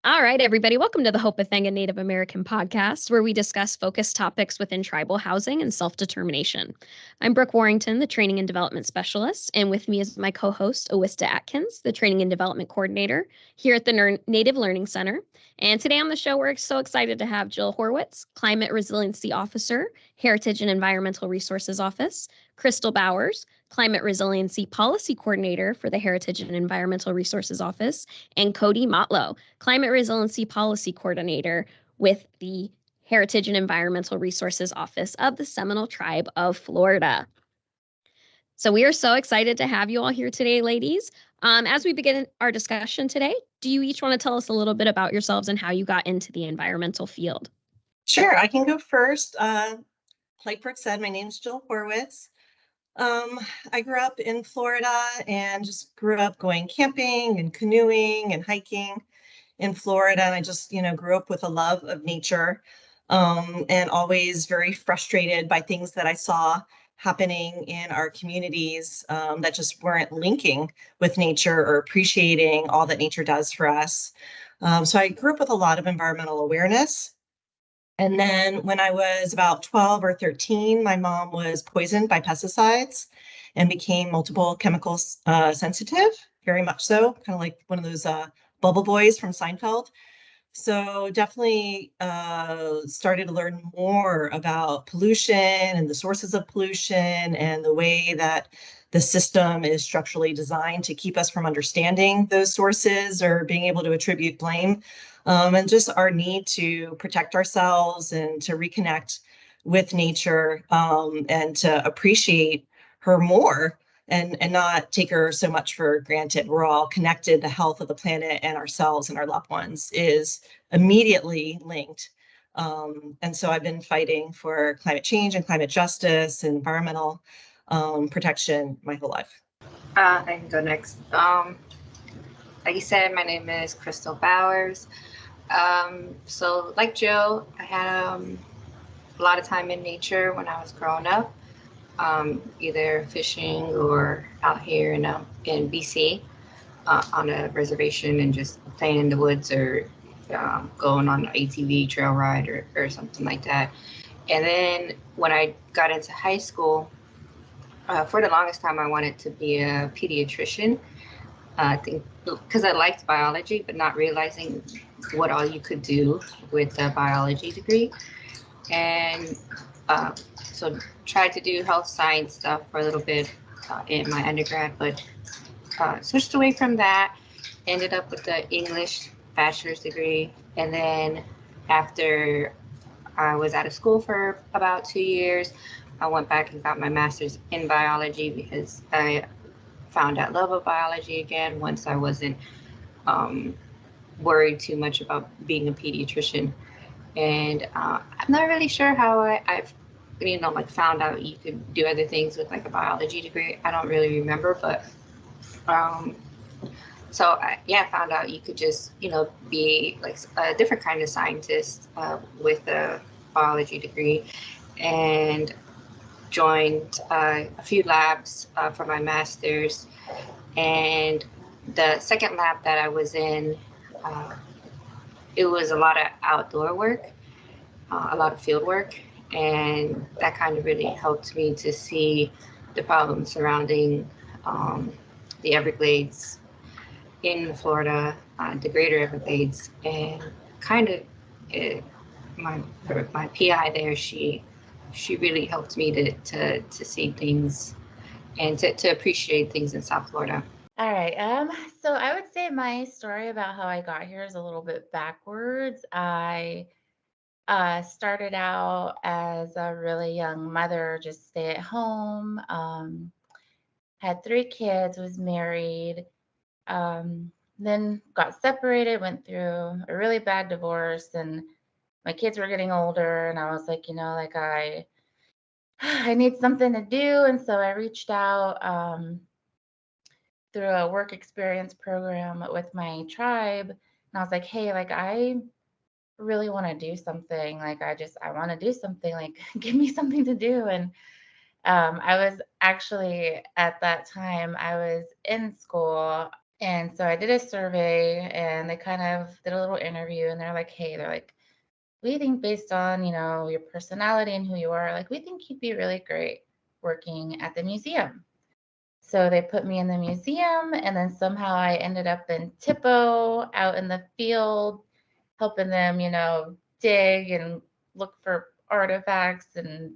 All right, everybody, welcome to the Hopathanga Native American podcast, where we discuss focused topics within tribal housing and self-determination. I'm Brooke Warrington, the Training and Development Specialist, and with me is my co-host, Ouista Atkins, the Training and Development Coordinator here at the Native Learning Center. And today on the show, we're so excited to have Jill Horwitz, Climate Resiliency Officer, Heritage and Environmental Resources Office, Krystle Bowers, Climate Resiliency Policy Coordinator for the Heritage and Environmental Resources Office, and Cody Motlow, Climate Resiliency Policy Coordinator with the Heritage and Environmental Resources Office of the Seminole Tribe of Florida. So we are so excited to have you all here today, ladies. As we begin our discussion today, do you each want to tell us a little bit about yourselves and how you got into the environmental field? Sure, I can go first. Like Brooke said, my name is Jill Horwitz. I grew up in Florida and just grew up going camping and canoeing and hiking in Florida. And I just, grew up with a love of nature, and always very frustrated by things that I saw happening in our communities, that just weren't linking with nature or appreciating all that nature does for us. So I grew up with a lot of environmental awareness. And then when I was about 12 or 13, my mom was poisoned by pesticides and became multiple chemicals sensitive, very much so, kind of like one of those bubble boys from Seinfeld. So definitely started to learn more about pollution and the sources of pollution and the way that the system is structurally designed to keep us from understanding those sources or being able to attribute blame. And just our need to protect ourselves and to reconnect with nature, and to appreciate her more and not take her so much for granted. We're all connected. The health of the planet and ourselves and our loved ones is immediately linked. And so I've been fighting for climate change and climate justice and environmental protection my whole life. I can go next. Like you said, my name is Krystle Bowers. So like Jill, I had a lot of time in nature when I was growing up, either fishing or out here in BC on a reservation and just playing in the woods or going on an ATV trail ride or something like that. And then when I got into high school, for the longest time, I wanted to be a pediatrician. I think because I liked biology, but not realizing what all you could do with a biology degree. And so tried to do health science stuff for a little bit in my undergrad, but switched away from that, ended up with the English bachelor's degree. And then after I was out of school for about 2 years, I went back and got my master's in biology because I found that love of biology again once I wasn't worried too much about being a pediatrician. And I'm not really sure how I've found out you could do other things with like a biology degree. I don't really remember, but so I found out you could just be like a different kind of scientist with a biology degree, and joined a few labs for my master's. And the second lab that I was in, it was a lot of outdoor work, a lot of field work, and that kind of really helped me to see the problems surrounding the Everglades in Florida, the Greater Everglades, and kind of my PI there, she really helped me to see things and to appreciate things in South Florida. All right. So I would say my story about how I got here is a little bit backwards. I started out as a really young mother, just stay at home, had 3 kids, was married, then got separated, went through a really bad divorce, and my kids were getting older, and I was like, I need something to do. And so I reached out through a work experience program with my tribe. And I was like, hey, like, I really want to do something. Like, I want to do something, like, give me something to do. And I was actually, at that time, I was in school And so I did a survey, and they kind of did a little interview, and they're like, hey, we think based on, your personality and who you are, like, we think you'd be really great working at the museum. So they put me in the museum, and then somehow I ended up in TIPO out in the field, helping them, dig and look for artifacts. And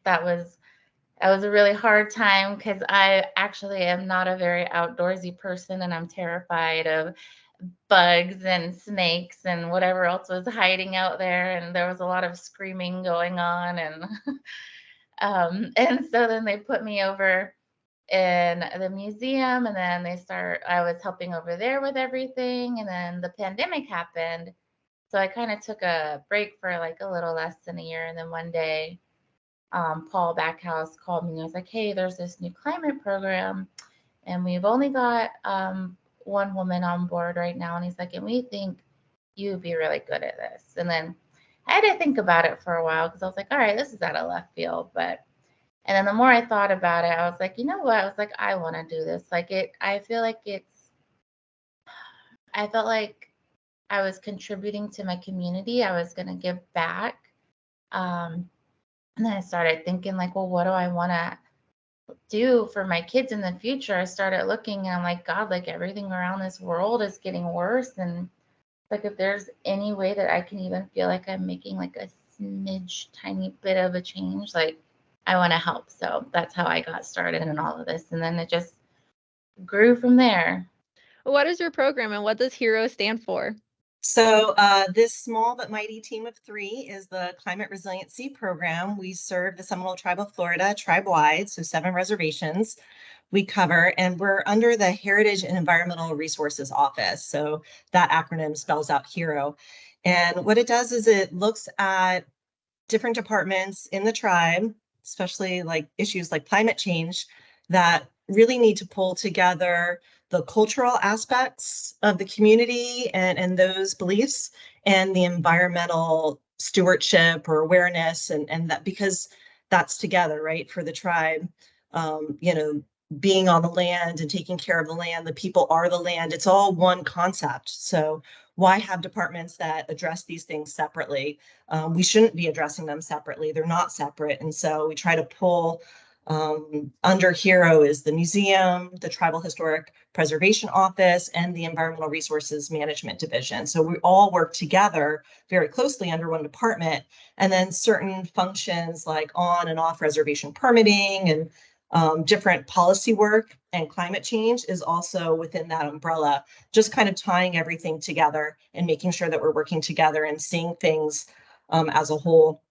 that was a really hard time, because I actually am not a very outdoorsy person, and I'm terrified of bugs and snakes and whatever else was hiding out there. And there was a lot of screaming going on. And and so then they put me over in the museum, and then I was helping over there with everything. And then the pandemic happened. So I kind of took a break for like a little less than a year. And then one day, Paul Backhouse called me and was like, hey, there's this new climate program, and we've only got one woman on board right now. And he's like, and we think you'd be really good at this. And then I had to think about it for a while, because I was like, all right, this is out of left field. And then the more I thought about it, I was like, you know what? I was like, I want to do this. I felt like I was contributing to my community. I was going to give back. And then I started thinking, like, well, what do I want to do for my kids in the future? I started looking, and I'm like, God, like, everything around this world is getting worse. And like, if there's any way that I can even feel like I'm making like a smidge, tiny bit of a change, like, I want to help. So that's how I got started in all of this. And then it just grew from there. What is your program, and what does HERO stand for? So this small but mighty team of 3 is the Climate Resiliency Program. We serve the Seminole Tribe of Florida, tribe-wide, so 7 reservations we cover, and we're under the Heritage and Environmental Resources Office. So that acronym spells out HERO. And what it does is it looks at different departments in the tribe, especially like issues like climate change, that really need to pull together the cultural aspects of the community and those beliefs, and the environmental stewardship or awareness, and that, because that's together, right, for the tribe. Being on the land and taking care of the land, the people are the land, it's all one concept. So why have departments that address these things separately? We shouldn't be addressing them separately. They're not separate. And so we try to pull under HERO is the museum, the Tribal Historic Preservation Office, and the Environmental Resources Management Division. So we all work together very closely under one department. And then certain functions like on and off reservation permitting and different policy work and climate change is also within that umbrella, just kind of tying everything together and making sure that we're working together and seeing things as a whole.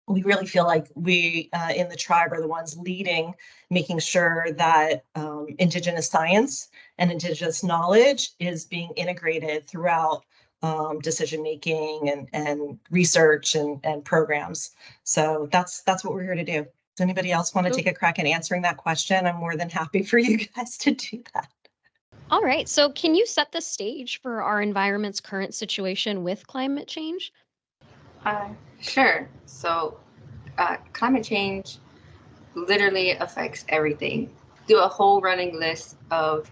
We really feel like we in the tribe are the ones leading, making sure that Indigenous science and Indigenous knowledge is being integrated throughout decision-making and research and programs. So that's what we're here to do. Does anybody else want to take a crack at answering that question? I'm more than happy for you guys to do that. All right. So can you set the stage for our environment's current situation with climate change? Sure. So climate change literally affects everything. Do a whole running list of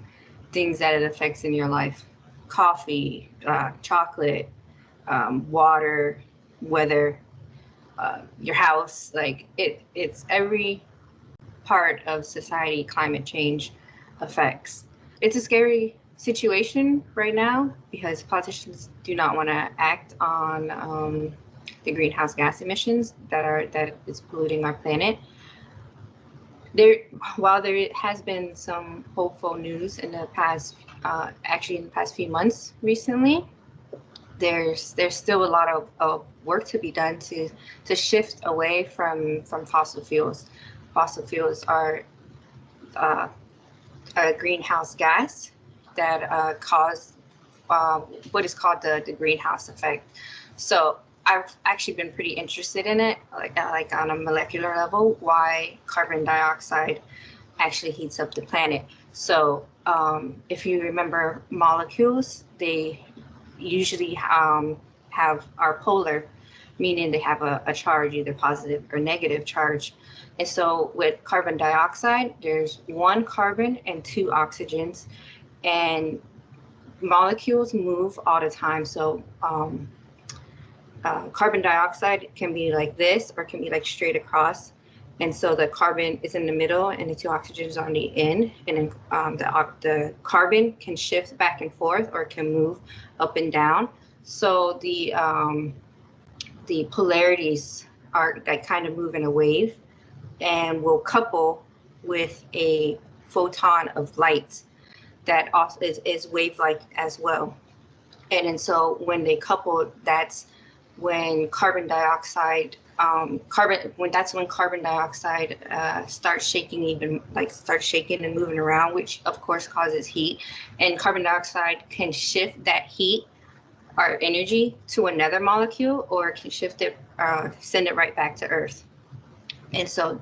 things that it affects in your life. Coffee, chocolate, water, weather, your house, like it's every part of society climate change affects. It's a scary situation right now because politicians do not want to act on the greenhouse gas emissions that is polluting our planet. While there has been some hopeful news in the past, in the past few months recently, there's still a lot of work to be done to shift away from fossil fuels. Fossil fuels are a greenhouse gas that cause what is called the greenhouse effect. So I've actually been pretty interested in it, like on a molecular level, why carbon dioxide actually heats up the planet. So if you remember molecules, they usually are polar, meaning they have a charge, either positive or negative charge. And so with carbon dioxide, there's 1 carbon and 2 oxygens. and molecules move all the time. So carbon dioxide can be like this, or can be like straight across. And so the carbon is in the middle and the two oxygens are on the end. And then the carbon can shift back and forth, or can move up and down. So the polarities are like kind of move in a wave, and will couple with a photon of light that also is wave-like as well. And so when they couple, that's when carbon dioxide starts shaking and moving around, which of course causes heat. And carbon dioxide can shift that heat or energy to another molecule, or can shift it, send it right back to Earth. And so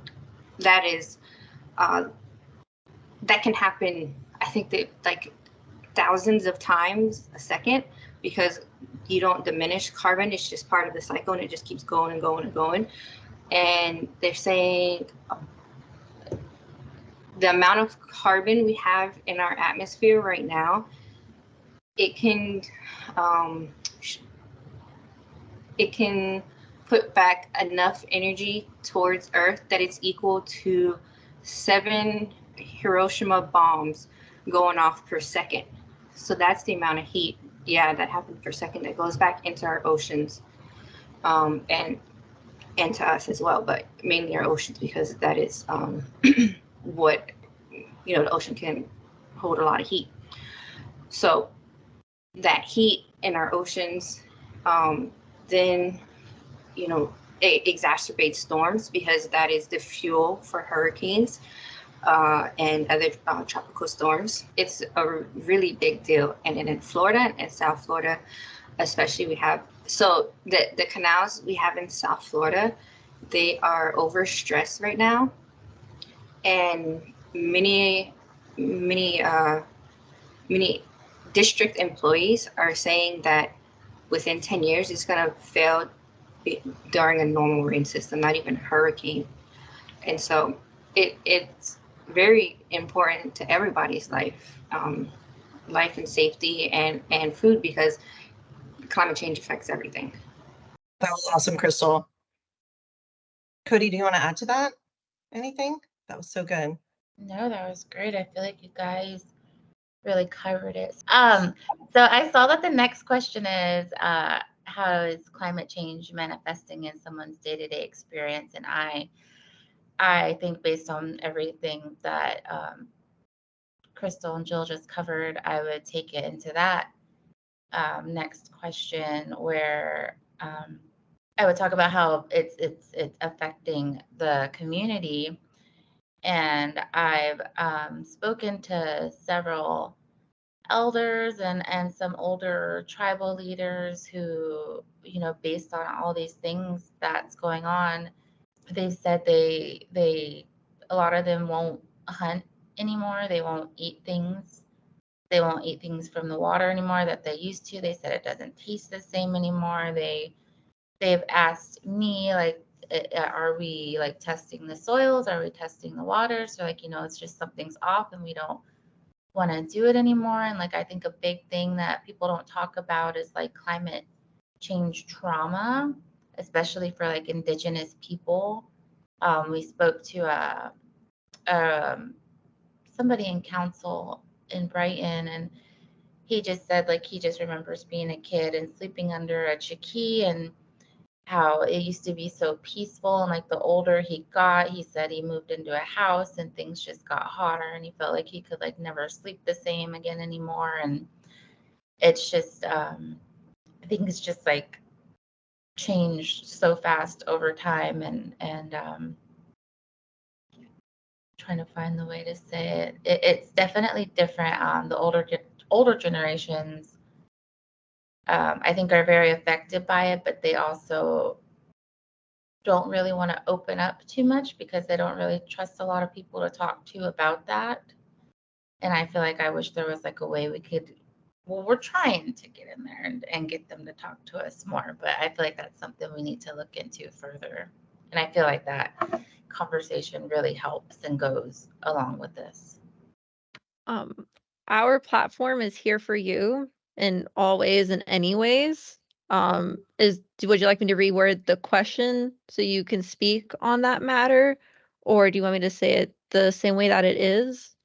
that is that can happen, I think, that like thousands of times a second, because you don't diminish carbon. It's just part of the cycle, and it just keeps going and going and going. And they're saying the amount of carbon we have in our atmosphere right now, it can put back enough energy towards Earth that it's equal to 7 Hiroshima bombs going off per second. So that's the amount of heat, that happens per second, that goes back into our oceans, and to us as well, but mainly our oceans, because that is what, the ocean can hold a lot of heat. So that heat in our oceans, then, it exacerbates storms, because that is the fuel for hurricanes and other tropical storms. It's a really big deal. And then in Florida and South Florida, especially, we have, so the canals we have in South Florida, they are overstressed right now. And many district employees are saying that within 10 years, it's going to fail during a normal rain system, not even hurricane. And so it's very important to everybody's life and safety and food, because climate change affects everything. That was awesome, Krystle. Cody, do you want to add to that? Anything? That was so good. No, that was great. I feel like you guys really covered it. So I saw that the next question is, how is climate change manifesting in someone's day-to-day experience? And I think, based on everything that Krystle and Jill just covered, I would take it into that next question, where I would talk about how it's affecting the community. And I've spoken to several elders and some older tribal leaders who, based on all these things that's going on, they've said a lot of them won't hunt anymore. They won't eat things. They won't eat things from the water anymore that they used to. They said it doesn't taste the same anymore. They've asked me, like, are we like testing the soils? Are we testing the water? So, like, it's just something's off and we don't want to do it anymore. And like, I think a big thing that people don't talk about is like climate change trauma, especially for like Indigenous people. We spoke to somebody in council in Brighton, and he just said, like, he just remembers being a kid and sleeping under a chickee, and how it used to be so peaceful. And like, the older he got, he said he moved into a house and things just got hotter, and he felt like he could like never sleep the same again anymore. And it's just I think it's just like changed so fast over time, and trying to find the way to say it. It's definitely different. The older generations, I think, are very affected by it, but they also don't really want to open up too much, because they don't really trust a lot of people to talk to about that. And I feel like I wish there was like a way we could, well, we're trying to get in there and get them to talk to us more, but I feel like that's something we need to look into further. And I feel like that conversation really helps and goes along with this. our platform is here for you in all ways and any ways. Would you like me to reword the question so you can speak on that matter? Or do you want me to say it the same way that it is?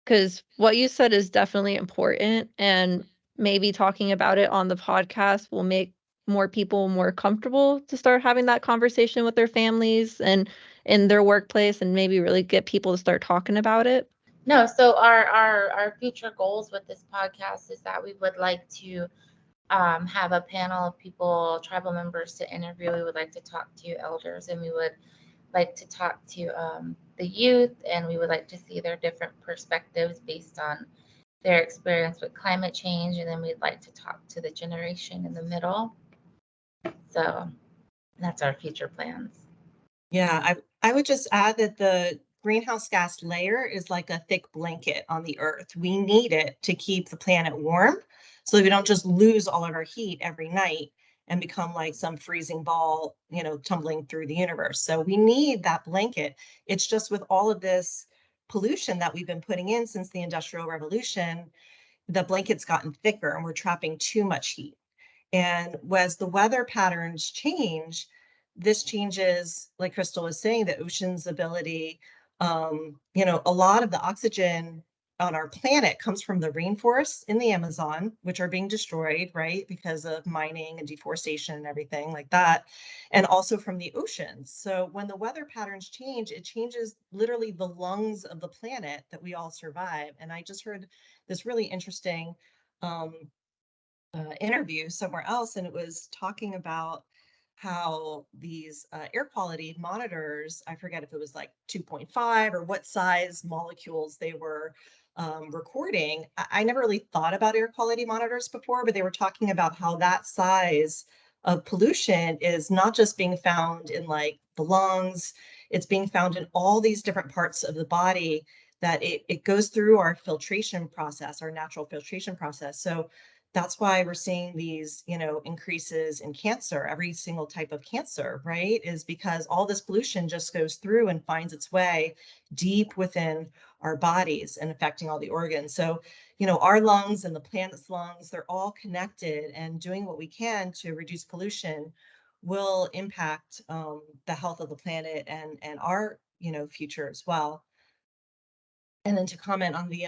Because what you said is definitely important, and maybe talking about it on the podcast will make more people more comfortable to start having that conversation with their families and in their workplace, and maybe really get people to start talking about it. No, so our future goals with this podcast is that we would like to have a panel of people, tribal members to interview. We would like to talk to elders, and we would like to talk to the youth, and we would like to see their different perspectives based on their experience with climate change. And then we'd like to talk to the generation in the middle. So that's our future plans. Yeah, I would just add that the greenhouse gas layer is like a thick blanket on the earth. We need it to keep the planet warm so that we don't just lose all of our heat every night and become like some freezing ball, tumbling through the universe. So we need that blanket. It's just with all of this pollution that we've been putting in since the Industrial Revolution, the blanket's gotten thicker and we're trapping too much heat. And as the weather patterns change, this changes, like Krystle was saying, the ocean's ability. A lot of the oxygen on our planet comes from the rainforests in the Amazon, which are being destroyed, right, because of mining and deforestation and everything like that, and also from the oceans. So when the weather patterns change, it changes literally the lungs of the planet that we all survive. And I just heard this really interesting interview somewhere else, and it was talking about how these air quality monitors, I forget if it was like 2.5 or what size molecules they were recording. I never really thought about air quality monitors before, but they were talking about how that size of pollution is not just being found in like the lungs, it's being found in all these different parts of the body, that it goes through our filtration process, our natural filtration process. So that's why we're seeing these, increases in cancer, every single type of cancer, right? Is because all this pollution just goes through and finds its way deep within our bodies and affecting all the organs. So, our lungs and the planet's lungs, they're all connected, and doing what we can to reduce pollution will impact the health of the planet and our, future as well. And then to comment on the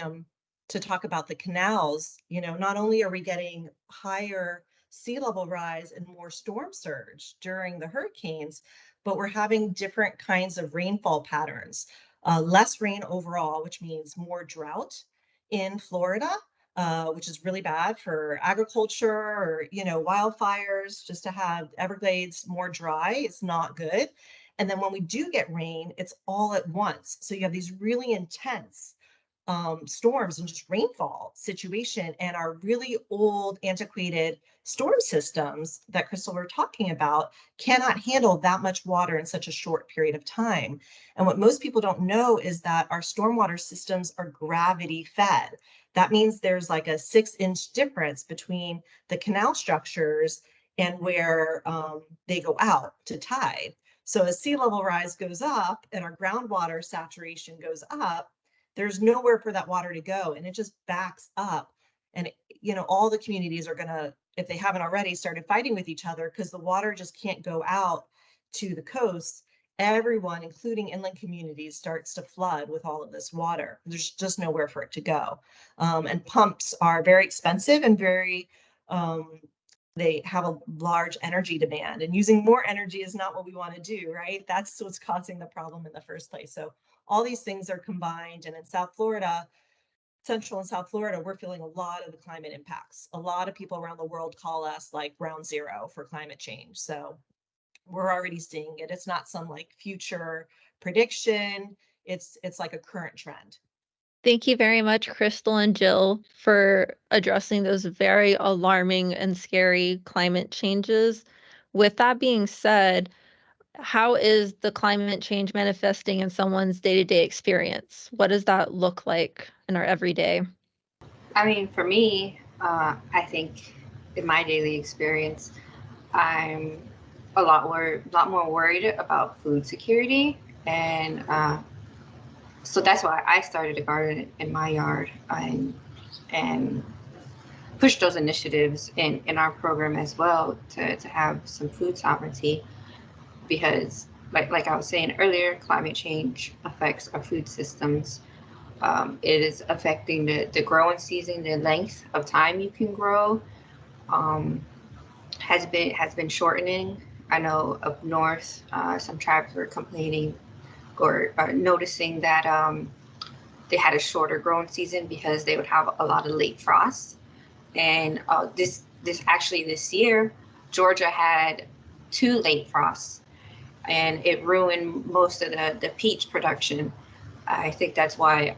to talk about the canals, not only are we getting higher sea level rise and more storm surge during the hurricanes, but we're having different kinds of rainfall patterns. Less rain overall, which means more drought in Florida, which is really bad for agriculture or, wildfires. Just to have Everglades more dry, it's not good. And then when we do get rain, it's all at once. So you have these really intense storms and just rainfall situation, and our really old antiquated storm systems that Krystle were talking about cannot handle that much water in such a short period of time. And what most people don't know is that our stormwater systems are gravity fed. That means there's like a 6-inch difference between the canal structures and where they go out to tide. So as sea level rise goes up and our groundwater saturation goes up, there's nowhere for that water to go, and it just backs up. And all the communities are gonna, if they haven't already, started fighting with each other because the water just can't go out to the coast. Everyone, including inland communities, starts to flood with all of this water. There's just nowhere for it to go. And pumps are very expensive and very they have a large energy demand, and using more energy is not what we want to do, right? That's what's causing the problem in the first place. So all these things are combined, and in South Florida, Central and South Florida, we're feeling a lot of the climate impacts. A lot of people around the world call us like ground zero for climate change. So we're already seeing it. It's not some like future prediction. It's like a current trend. Thank you very much, Krystle and Jill, for addressing those very alarming and scary climate changes. With that being said, how is the climate change manifesting in someone's day-to-day experience? What does that look like in our everyday? I mean, for me, I think in my daily experience, I'm a lot more worried about food security, and so that's why I started a garden in my yard. And and push those initiatives in our program as well to have some food sovereignty, because like I was saying earlier, climate change affects our food systems. It is affecting the growing season, the length of time you can grow has been shortening. I know up north, some tribes were complaining or noticing that they had a shorter growing season because they would have a lot of late frosts. And this year, Georgia had 2 late frosts, and it ruined most of the peach production. I think that's why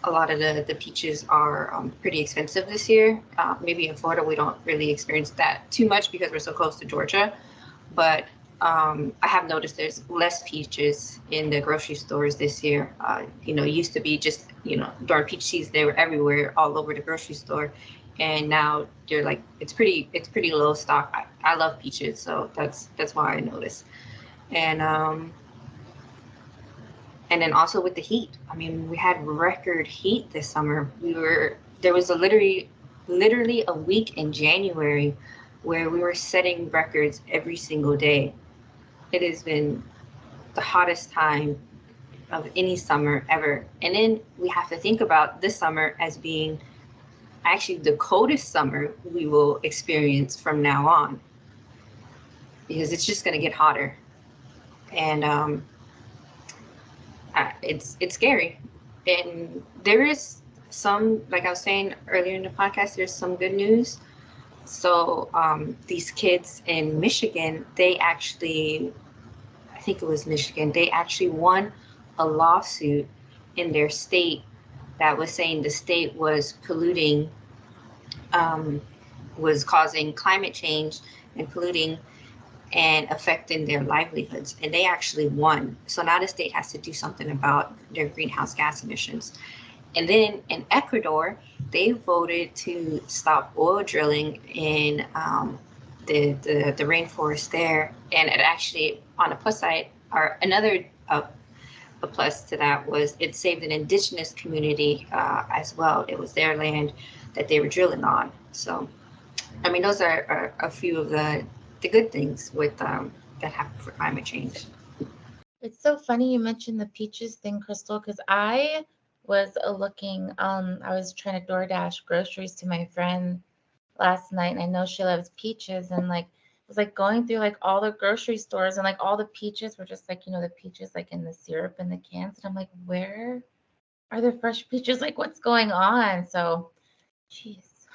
a lot of the peaches are pretty expensive this year. Maybe in Florida, we don't really experience that too much because we're so close to Georgia. But I have noticed there's less peaches in the grocery stores this year. Used to be just, darn peach seeds, they were everywhere, all over the grocery store. And now they're like, it's pretty low stock. I love peaches, so that's why I noticed. And then also with the heat, I mean, we had record heat this summer. There was literally a week in January where we were setting records every single day. It has been the hottest time of any summer ever. And then we have to think about this summer as being actually the coldest summer we will experience from now on, because it's just going to get hotter. And it's scary. And there is some, like I was saying earlier in the podcast, there's some good news. So these kids in Michigan, I think it was Michigan, they actually won a lawsuit in their state that was saying the state was polluting, was causing climate change and polluting and affecting their livelihoods. And they actually won. So now the state has to do something about their greenhouse gas emissions. And then in Ecuador, they voted to stop oil drilling in the rainforest there. And it actually, on a plus side, or another a plus to that was it saved an indigenous community as well. It was their land that they were drilling on. So, I mean, those are a few of the good things with that happen for climate change. It's so funny you mentioned the peaches thing, Krystle, because I was looking, I was trying to DoorDash groceries to my friend last night, and I know she loves peaches, and like was like going through like all the grocery stores, and like all the peaches were just like, the peaches like in the syrup in the cans, and I'm like, where are the fresh peaches? Like, what's going on? So, jeez,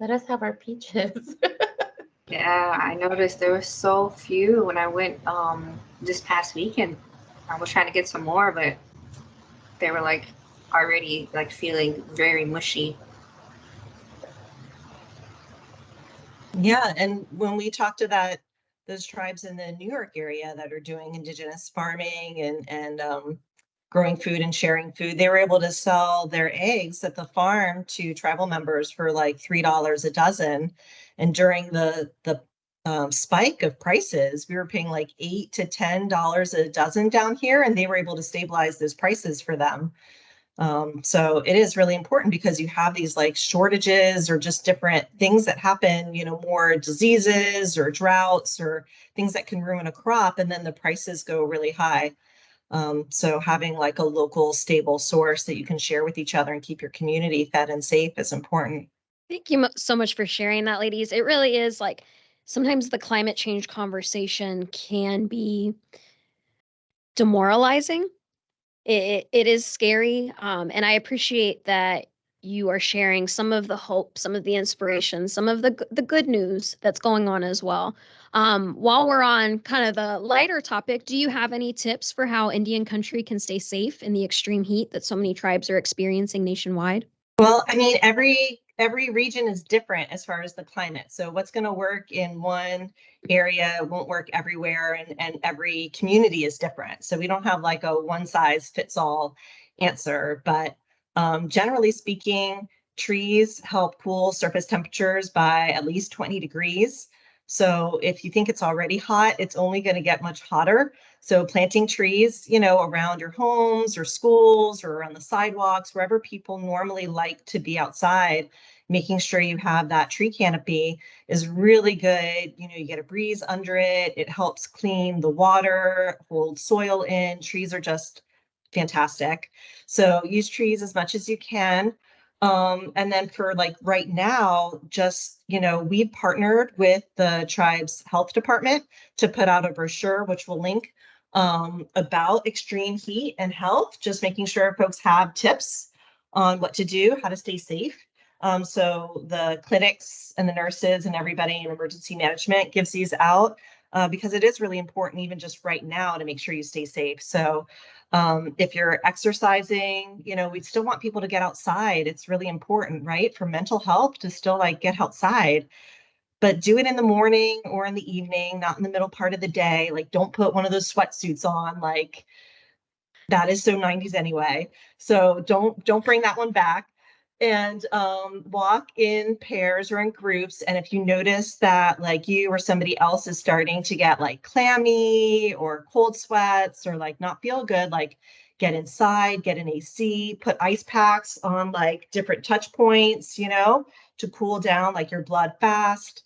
let us have our peaches. Yeah, I noticed there were so few when I went this past weekend. I was trying to get some more, but they were like already like feeling very mushy. Yeah, and when we talked to those tribes in the New York area that are doing indigenous farming and growing food and sharing food, they were able to sell their eggs at the farm to tribal members for like $3 a dozen. And during the spike of prices, we were paying like $8 to $10 a dozen down here, and they were able to stabilize those prices for them. So it is really important because you have these like shortages or just different things that happen, more diseases or droughts or things that can ruin a crop, and then the prices go really high. So having like a local stable source that you can share with each other and keep your community fed and safe is important. Thank you so much for sharing that, ladies. It really is like sometimes the climate change conversation can be demoralizing. It is scary. And I appreciate that you are sharing some of the hope, some of the inspiration, some of the good news that's going on as well. While we're on kind of the lighter topic, do you have any tips for how Indian country can stay safe in the extreme heat that so many tribes are experiencing nationwide? Well, I mean, every region is different as far as the climate. So what's going to work in one area won't work everywhere, and every community is different. So we don't have like a one size fits all answer, but generally speaking, trees help cool surface temperatures by at least 20 degrees. So if you think it's already hot, it's only going to get much hotter. So planting trees, around your homes or schools or around the sidewalks, wherever people normally like to be outside, making sure you have that tree canopy is really good. You get a breeze under it. It helps clean the water, hold soil in. Trees are just fantastic. So use trees as much as you can. And then for like right now, just, we've partnered with the tribe's health department to put out a brochure, which we'll link, about extreme heat and health, just making sure folks have tips on what to do, how to stay safe. So the clinics and the nurses and everybody in emergency management gives these out because it is really important, even just right now, to make sure you stay safe. So if you're exercising, we still want people to get outside. It's really important, right? For mental health to still like get outside, but do it in the morning or in the evening, not in the middle part of the day. Like don't put one of those sweatsuits on, like that is so 90s anyway. So don't bring that one back. And walk in pairs or in groups. And if you notice that like you or somebody else is starting to get like clammy or cold sweats or like not feel good, like get inside, get an AC, put ice packs on like different touch points, to cool down like your blood fast.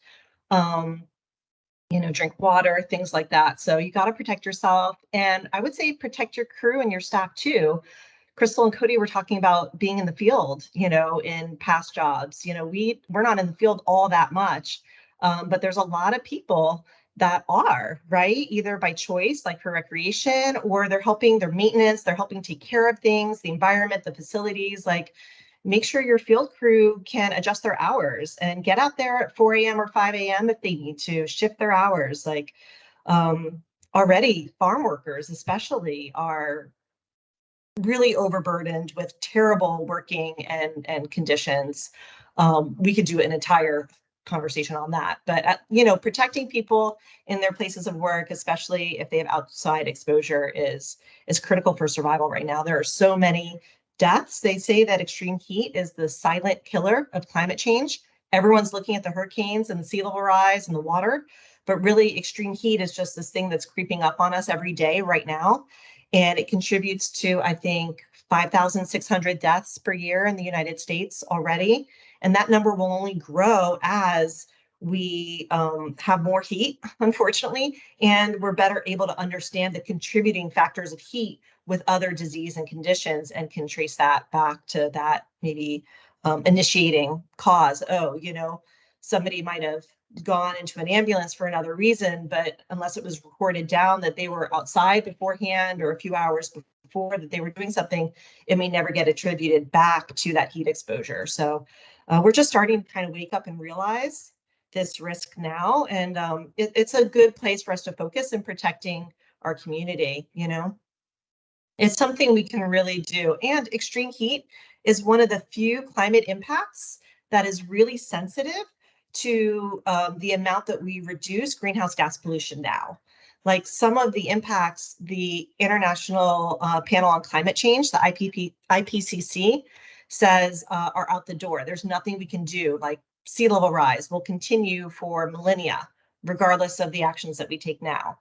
Drink water, things like that. So you got to protect yourself. And I would say protect your crew and your staff too. Krystle and Cody were talking about being in the field, in past jobs. We're not in the field all that much, but there's a lot of people that are, right? Either by choice, like for recreation, or they're helping their maintenance, they're helping take care of things, the environment, the facilities. Like make sure your field crew can adjust their hours and get out there at 4 a.m. or 5 a.m. if they need to shift their hours. Like already farm workers especially are really overburdened with terrible working and conditions. We could do an entire conversation on that, but protecting people in their places of work, especially if they have outside exposure, is critical for survival right now. There are so many deaths. They say that extreme heat is the silent killer of climate change. Everyone's looking at the hurricanes and the sea level rise and the water, but really extreme heat is just this thing that's creeping up on us every day right now. And it contributes to, I think, 5,600 deaths per year in the United States already. And that number will only grow as we have more heat, unfortunately, and we're better able to understand the contributing factors of heat with other disease and conditions and can trace that back to that maybe initiating cause. Oh, somebody might have gone into an ambulance for another reason, but unless it was recorded down that they were outside beforehand or a few hours before that they were doing something, it may never get attributed back to that heat exposure. So we're just starting to kind of wake up and realize this risk now. And it's a good place for us to focus in protecting our community, It's something we can really do. And extreme heat is one of the few climate impacts that is really sensitive to the amount that we reduce greenhouse gas pollution now. Like some of the impacts, the International Panel on Climate Change, the IPCC, says are out the door. There's nothing we can do. Like sea level rise will continue for millennia, regardless of the actions that we take now.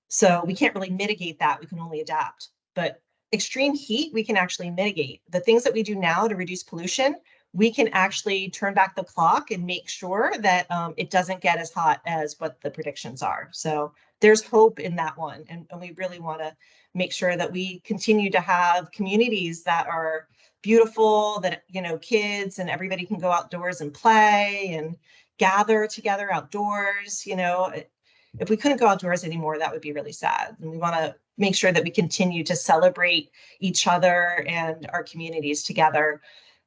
So we can't really mitigate that. We can only adapt. But extreme heat, we can actually mitigate. The things that we do now to reduce pollution, we can actually turn back the clock and make sure that it doesn't get as hot as what the predictions are. So there's hope in that one. And we really want to make sure that we continue to have communities that are beautiful, that, kids and everybody can go outdoors and play and gather together outdoors. If we couldn't go outdoors anymore, that would be really sad. And we want to make sure that we continue to celebrate each other and our communities together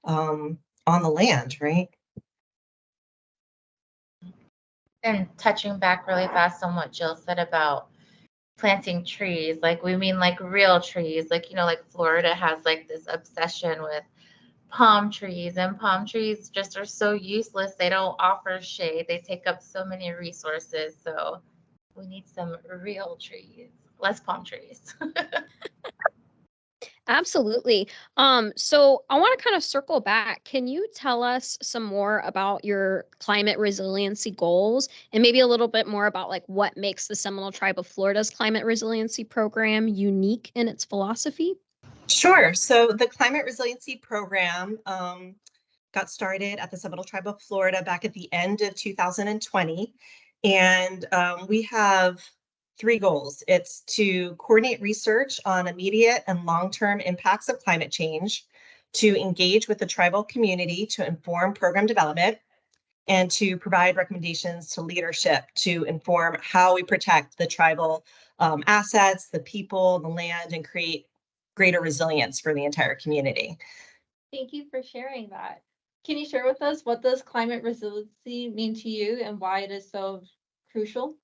on the land, right? And touching back really fast on what Jill said about planting trees, like we mean like real trees, like, like Florida has like this obsession with palm trees, and palm trees just are so useless. They don't offer shade. They take up so many resources. So we need some real trees, less palm trees. Absolutely. So I want to kind of circle back. Can you tell us some more about your climate resiliency goals and maybe a little bit more about like what makes the Seminole Tribe of Florida's climate resiliency program unique in its philosophy? Sure. So the Climate Resiliency Program got started at the Seminole Tribe of Florida back at the end of 2020. And we have three goals. It's to coordinate research on immediate and long-term impacts of climate change, to engage with the tribal community to inform program development, and to provide recommendations to leadership to inform how we protect the tribal assets, the people, the land, and create greater resilience for the entire community. Thank you for sharing that. Can you share with us what does climate resiliency mean to you and why it is so crucial?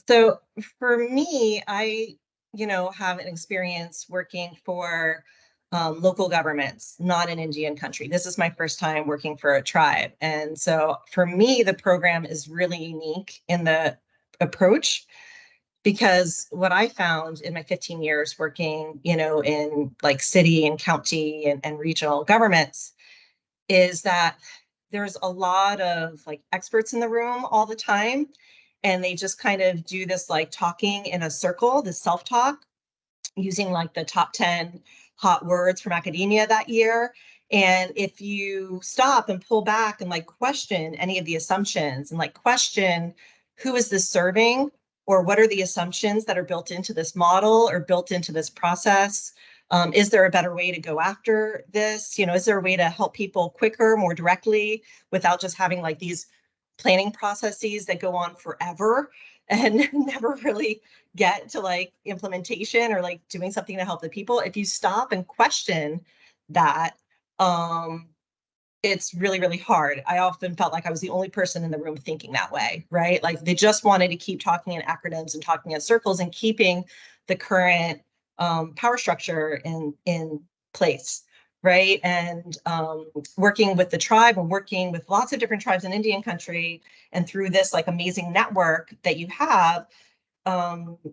So for me, I, have an experience working for local governments, not an Indian country. This is my first time working for a tribe. And so for me, the program is really unique in the approach, because what I found in my 15 years working, in like city and county and regional governments is that there's a lot of like experts in the room all the time. And they just kind of do this like talking in a circle, this self-talk, using like the top 10 hot words from academia that year. And if you stop and pull back and like question any of the assumptions and like question who is this serving, or what are the assumptions that are built into this model or built into this process? Is there a better way to go after this? Is there a way to help people quicker, more directly, without just having like these planning processes that go on forever and never really get to like implementation or like doing something to help the people? If you stop and question that, it's really, really hard. I often felt like I was the only person in the room thinking that way, right? Like they just wanted to keep talking in acronyms and talking in circles and keeping the current power structure in place, right? And working with the tribe and working with lots of different tribes in Indian country, and through this like amazing network that you have,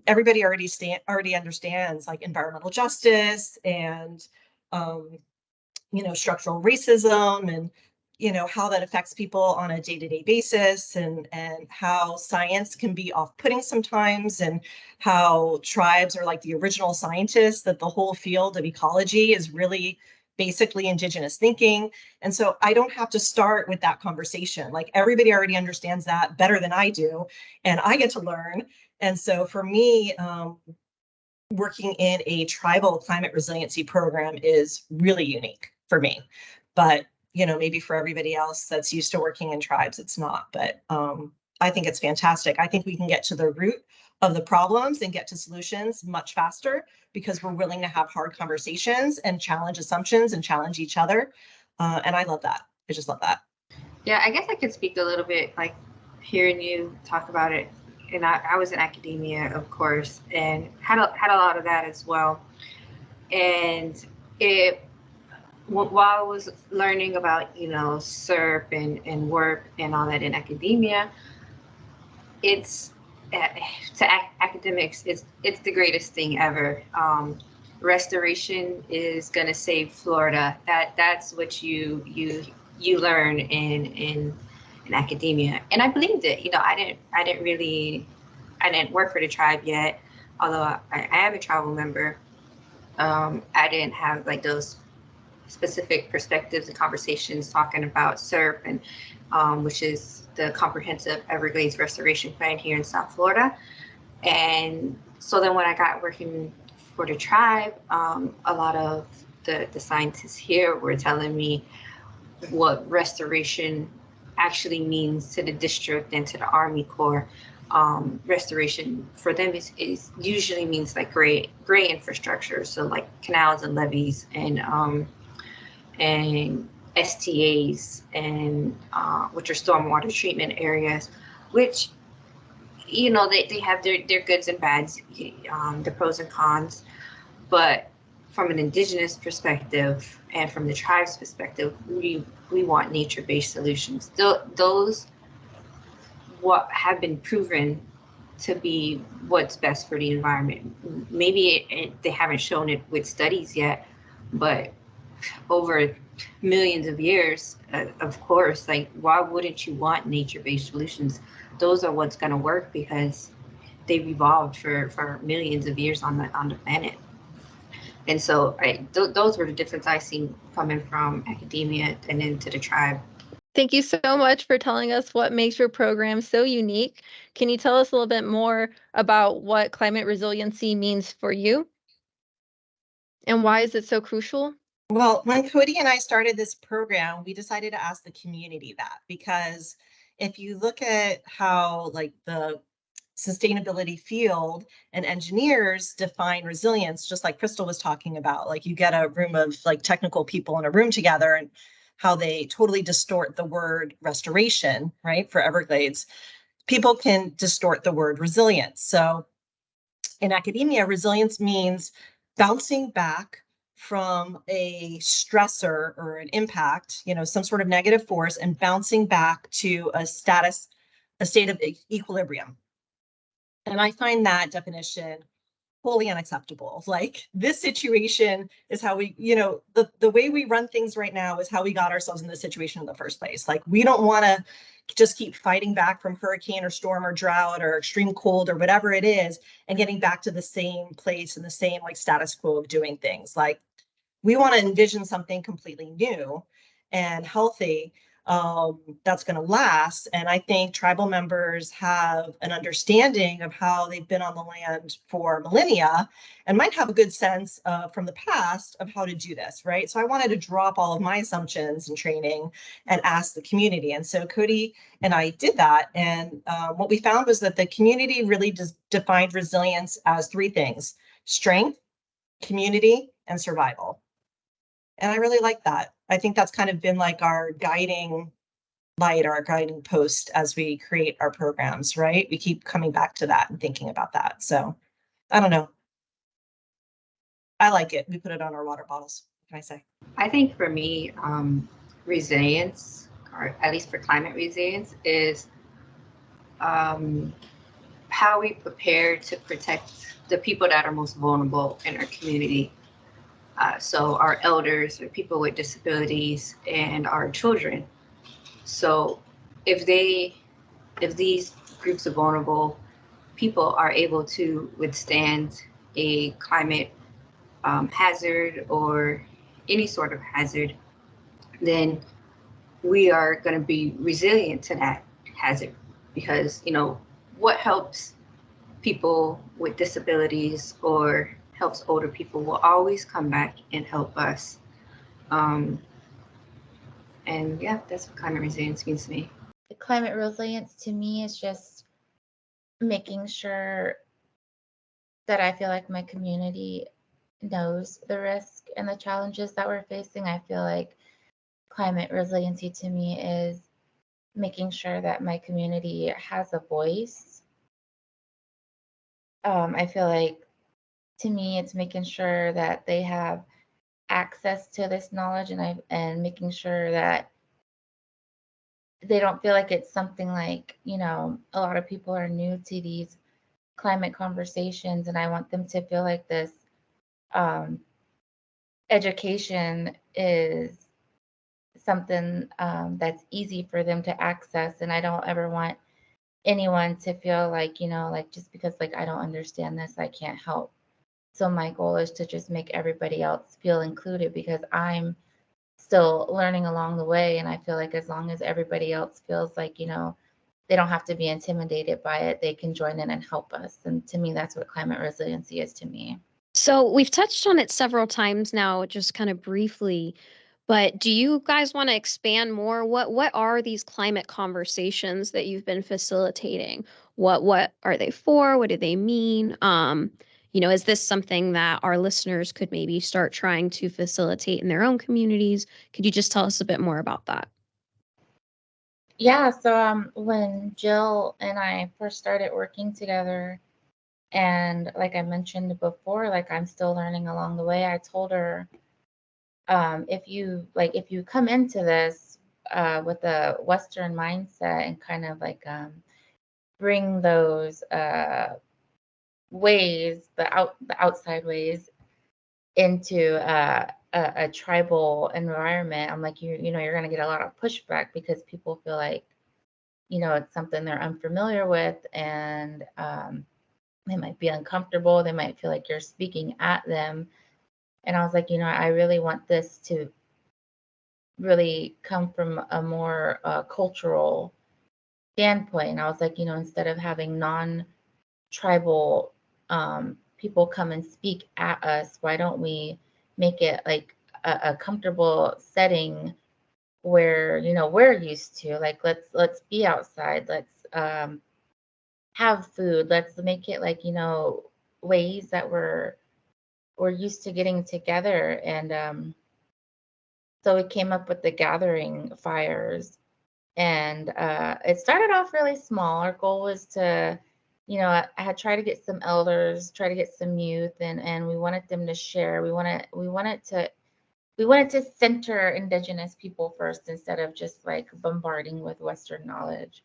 everybody already understands like environmental justice and structural racism, and how that affects people on a day-to-day basis, and how science can be off-putting sometimes, and how tribes are like the original scientists, that the whole field of ecology is really basically indigenous thinking. And so I don't have to start with that conversation. Like everybody already understands that better than I do, and I get to learn. And so for me, working in a tribal climate resiliency program is really unique for me. But maybe for everybody else that's used to working in tribes, it's not. But I think it's fantastic. I think we can get to the root of the problems and get to solutions much faster because we're willing to have hard conversations and challenge assumptions and challenge each other. And I love that. I just love that. Yeah, I guess I could speak a little bit, like hearing you talk about it. And I was in academia, of course, and had a lot of that as well. And while I was learning about, SERP and work and all that in academia, it's to academics, it's the greatest thing ever. Restoration is going to save Florida. That's what you learn in academia, and I believed it. I didn't work for the tribe yet, although I am a tribal member. I didn't have like those specific perspectives and conversations talking about SERP, and which is the Comprehensive Everglades Restoration Plan here in South Florida. And so then when I got working for the tribe, a lot of the scientists here were telling me what restoration actually means to the district and to the Army Corps. Restoration for them is usually means like gray infrastructure, so like canals and levees and STAs and which are stormwater treatment areas, which they have their goods and bads, the pros and cons, but from an indigenous perspective and from the tribe's perspective, we want nature-based solutions. Those what have been proven to be what's best for the environment. Maybe they haven't shown it with studies yet, But over millions of years, of course, like, why wouldn't you want nature-based solutions? Those are what's going to work because they've evolved for millions of years on the planet. And so those were the difference I seen coming from academia and into the tribe. Thank you so much for telling us what makes your program so unique. Can you tell us a little bit more about what climate resiliency means for you? And why is it so crucial? Well, when Cody and I started this program, we decided to ask the community that, because if you look at how like the sustainability field and engineers define resilience, just like Krystle was talking about, like you get a room of like technical people in a room together and how they totally distort the word restoration, right? For Everglades, people can distort the word resilience. So in academia, resilience means bouncing back from a stressor or an impact, some sort of negative force, and bouncing back to a state of equilibrium. And I find that definition wholly unacceptable. Like, this situation is how we, the way we run things right now is how we got ourselves in this situation in the first place. Like, we don't want to just keep fighting back from hurricane or storm or drought or extreme cold or whatever it is and getting back to the same place and the same like status quo of doing things. Like, we want to envision something completely new and healthy that's going to last. And I think tribal members have an understanding of how they've been on the land for millennia and might have a good sense from the past of how to do this, right? So I wanted to drop all of my assumptions and training and ask the community. And so Cody and I did that. And what we found was that the community really defined resilience as three things: strength, community, and survival. And I really like that. I think that's kind of been like our guiding light or our guiding post as we create our programs, right? We keep coming back to that and thinking about that. So I don't know. I like it. We put it on our water bottles. What can I say? I think for me, resilience, or at least for climate resilience, is how we prepare to protect the people that are most vulnerable in our community. So our elders, or people with disabilities, and our children. So if these groups of vulnerable people are able to withstand a climate hazard or any sort of hazard, then we are going to be resilient to that hazard. Because, what helps people with disabilities or helps older people will always come back and help us. And yeah, that's what climate resilience means to me. Climate resilience to me is just making sure that I feel like my community knows the risk and the challenges that we're facing. I feel like climate resiliency to me is making sure that my community has a voice. I feel like to me, it's making sure that they have access to this knowledge, and making sure that they don't feel like it's something like, a lot of people are new to these climate conversations, and I want them to feel like this education is something that's easy for them to access. And I don't ever want anyone to feel like, like just because like I don't understand this, I can't help. So my goal is to just make everybody else feel included, because I'm still learning along the way. And I feel like as long as everybody else feels like, they don't have to be intimidated by it, they can join in and help us. And to me, that's what climate resiliency is to me. So we've touched on it several times now, just kind of briefly, but do you guys want to expand more? What are these climate conversations that you've been facilitating? What are they for? What do they mean? Is this something that our listeners could maybe start trying to facilitate in their own communities? Could you just tell us a bit more about that? Yeah, so when Jill and I first started working together, and like I mentioned before, like I'm still learning along the way, I told her, if you come into this with a Western mindset and kind of like bring those ways, the outside ways into a tribal environment, I'm like, you know, you're going to get a lot of pushback because people feel like, you know, it's something they're unfamiliar with, and they might be uncomfortable. They might feel like you're speaking at them. And I was like, you know, I really want this to really come from a more cultural standpoint. And I was like, you know, instead of having non-tribal people come and speak at us, why don't we make it like a comfortable setting where, you know, we're used to, like, let's be outside, let's have food, let's make it like, you know, ways that we're used to getting together. And so we came up with the gathering fires, and it started off really small. Our goal was to, you know, I had tried to get some elders, try to get some youth, and we wanted them to share. We wanted to center Indigenous people first instead of just like bombarding with Western knowledge.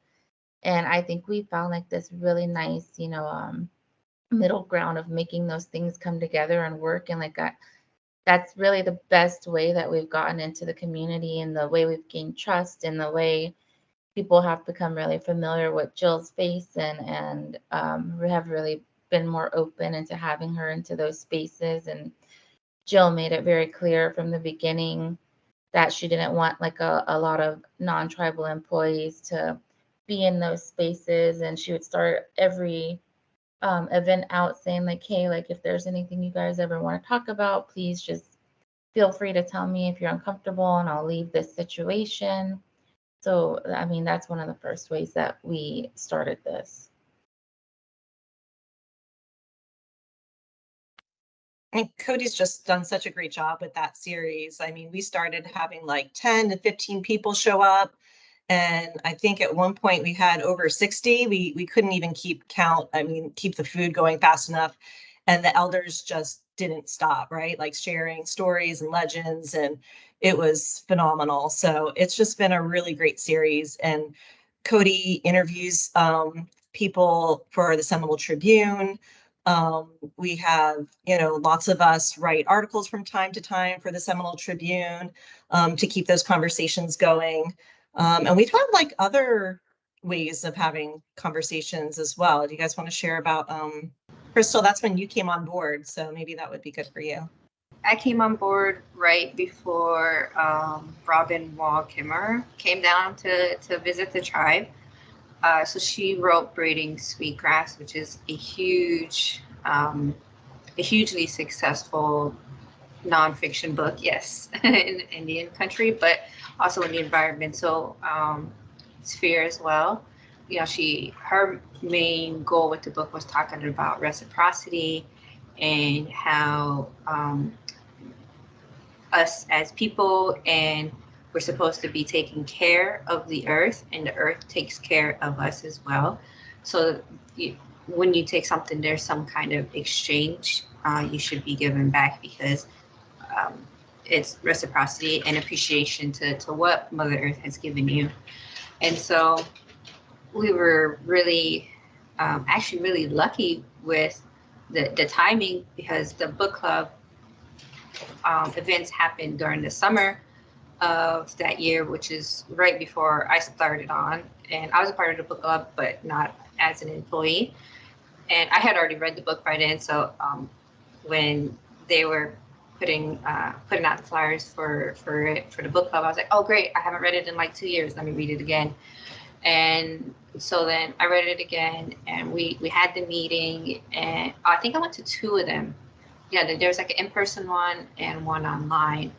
And I think we found like this really nice, you know, middle ground of making those things come together and work. And like that's really the best way that we've gotten into the community, and the way we've gained trust, and the way people have become really familiar with Jill's face, and we have really been more open into having her into those spaces. And Jill made it very clear from the beginning that she didn't want like a lot of non-tribal employees to be in those spaces. And she would start every event out saying like, hey, like if there's anything you guys ever want to talk about, please just feel free to tell me if you're uncomfortable, and I'll leave this situation. So, I mean, that's one of the first ways that we started this. And Cody's just done such a great job with that series. I mean, we started having like 10 to 15 people show up. And I think at one point we had over 60. We couldn't even keep the food going fast enough. And the elders just didn't stop, right? Like sharing stories and legends, and it was phenomenal. So it's just been a really great series. And Cody interviews people for the Seminole Tribune. We have, you know, lots of us write articles from time to time for the Seminole Tribune to keep those conversations going. And we've had like other ways of having conversations as well. Do you guys want to share about Krystle? That's when you came on board, so maybe that would be good for you. I came on board right before Robin Wall Kimmer came down to visit the tribe. So she wrote Braiding Sweetgrass, which is a hugely successful nonfiction book, yes, in Indian country, but also in the environmental sphere as well. You know, her main goal with the book was talking about reciprocity and how us as people, and we're supposed to be taking care of the earth, and the earth takes care of us as well. So when you take something, there's some kind of exchange you should be given back, because it's reciprocity and appreciation to what Mother Earth has given you. And so we were really, actually really lucky with the timing, because the book club events happened during the summer of that year, which is right before I started on. And I was a part of the book club, but not as an employee. And I had already read the book by then. So when they were putting out the flyers for the book club, I was like, oh great, I haven't read it in like 2 years, let me read it again. And so then I read it again, and we had the meeting, and I think I went to 2 of them. Yeah, there was like an in-person one and one online,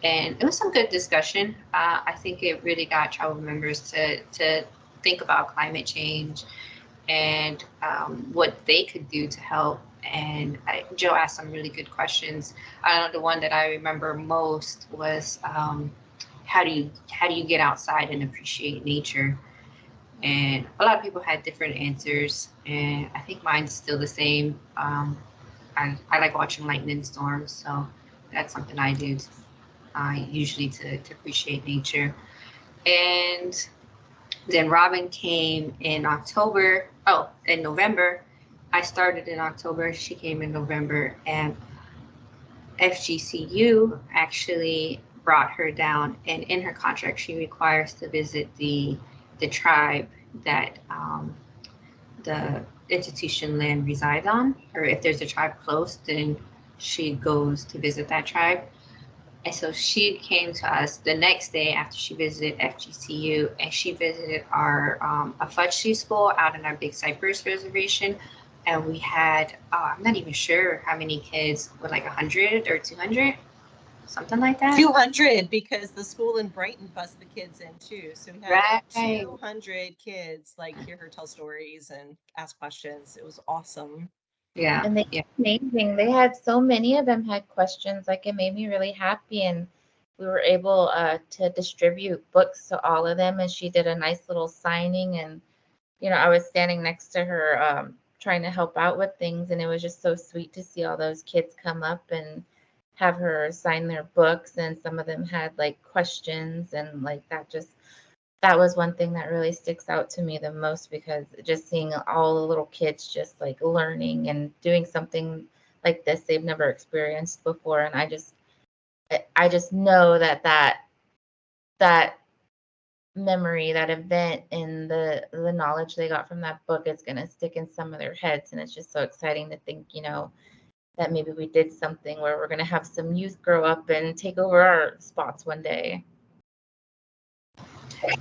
and it was some good discussion. I think it really got tribal members to think about climate change and what they could do to help. And Joe asked some really good questions. I don't know, the one that I remember most was how do you get outside and appreciate nature? And a lot of people had different answers, and I think mine's still the same. I like watching lightning storms, so that's something I do usually to appreciate nature. And then Robin came in November. I started in October, she came in November, and FGCU actually brought her down, and in her contract, she requires to visit the tribe that the institution land resides on, or if there's a tribe close, then she goes to visit that tribe. And so she came to us the next day after she visited FGCU, and she visited our a fudge tree school out in our Big Cypress reservation. And we had, I'm not even sure how many kids, with like 100 or 200, something like that. 200, because the school in Brighton bussed the kids in too. So we had Right. 200 kids like hear her tell stories and ask questions. It was awesome. Yeah. And they amazing. They had so many of them had questions. Like, it made me really happy, and we were able to distribute books to all of them. And she did a nice little signing, and I was standing next to her trying to help out with things, and it was just so sweet to see all those kids come up and have her sign their books. And some of them had like questions, and like that was one thing that really sticks out to me the most, because just seeing all the little kids just like learning and doing something like this they've never experienced before. And I just know that memory, that event, and the knowledge they got from that book is going to stick in some of their heads. And it's just so exciting to think, that maybe we did something where we're going to have some youth grow up and take over our spots one day.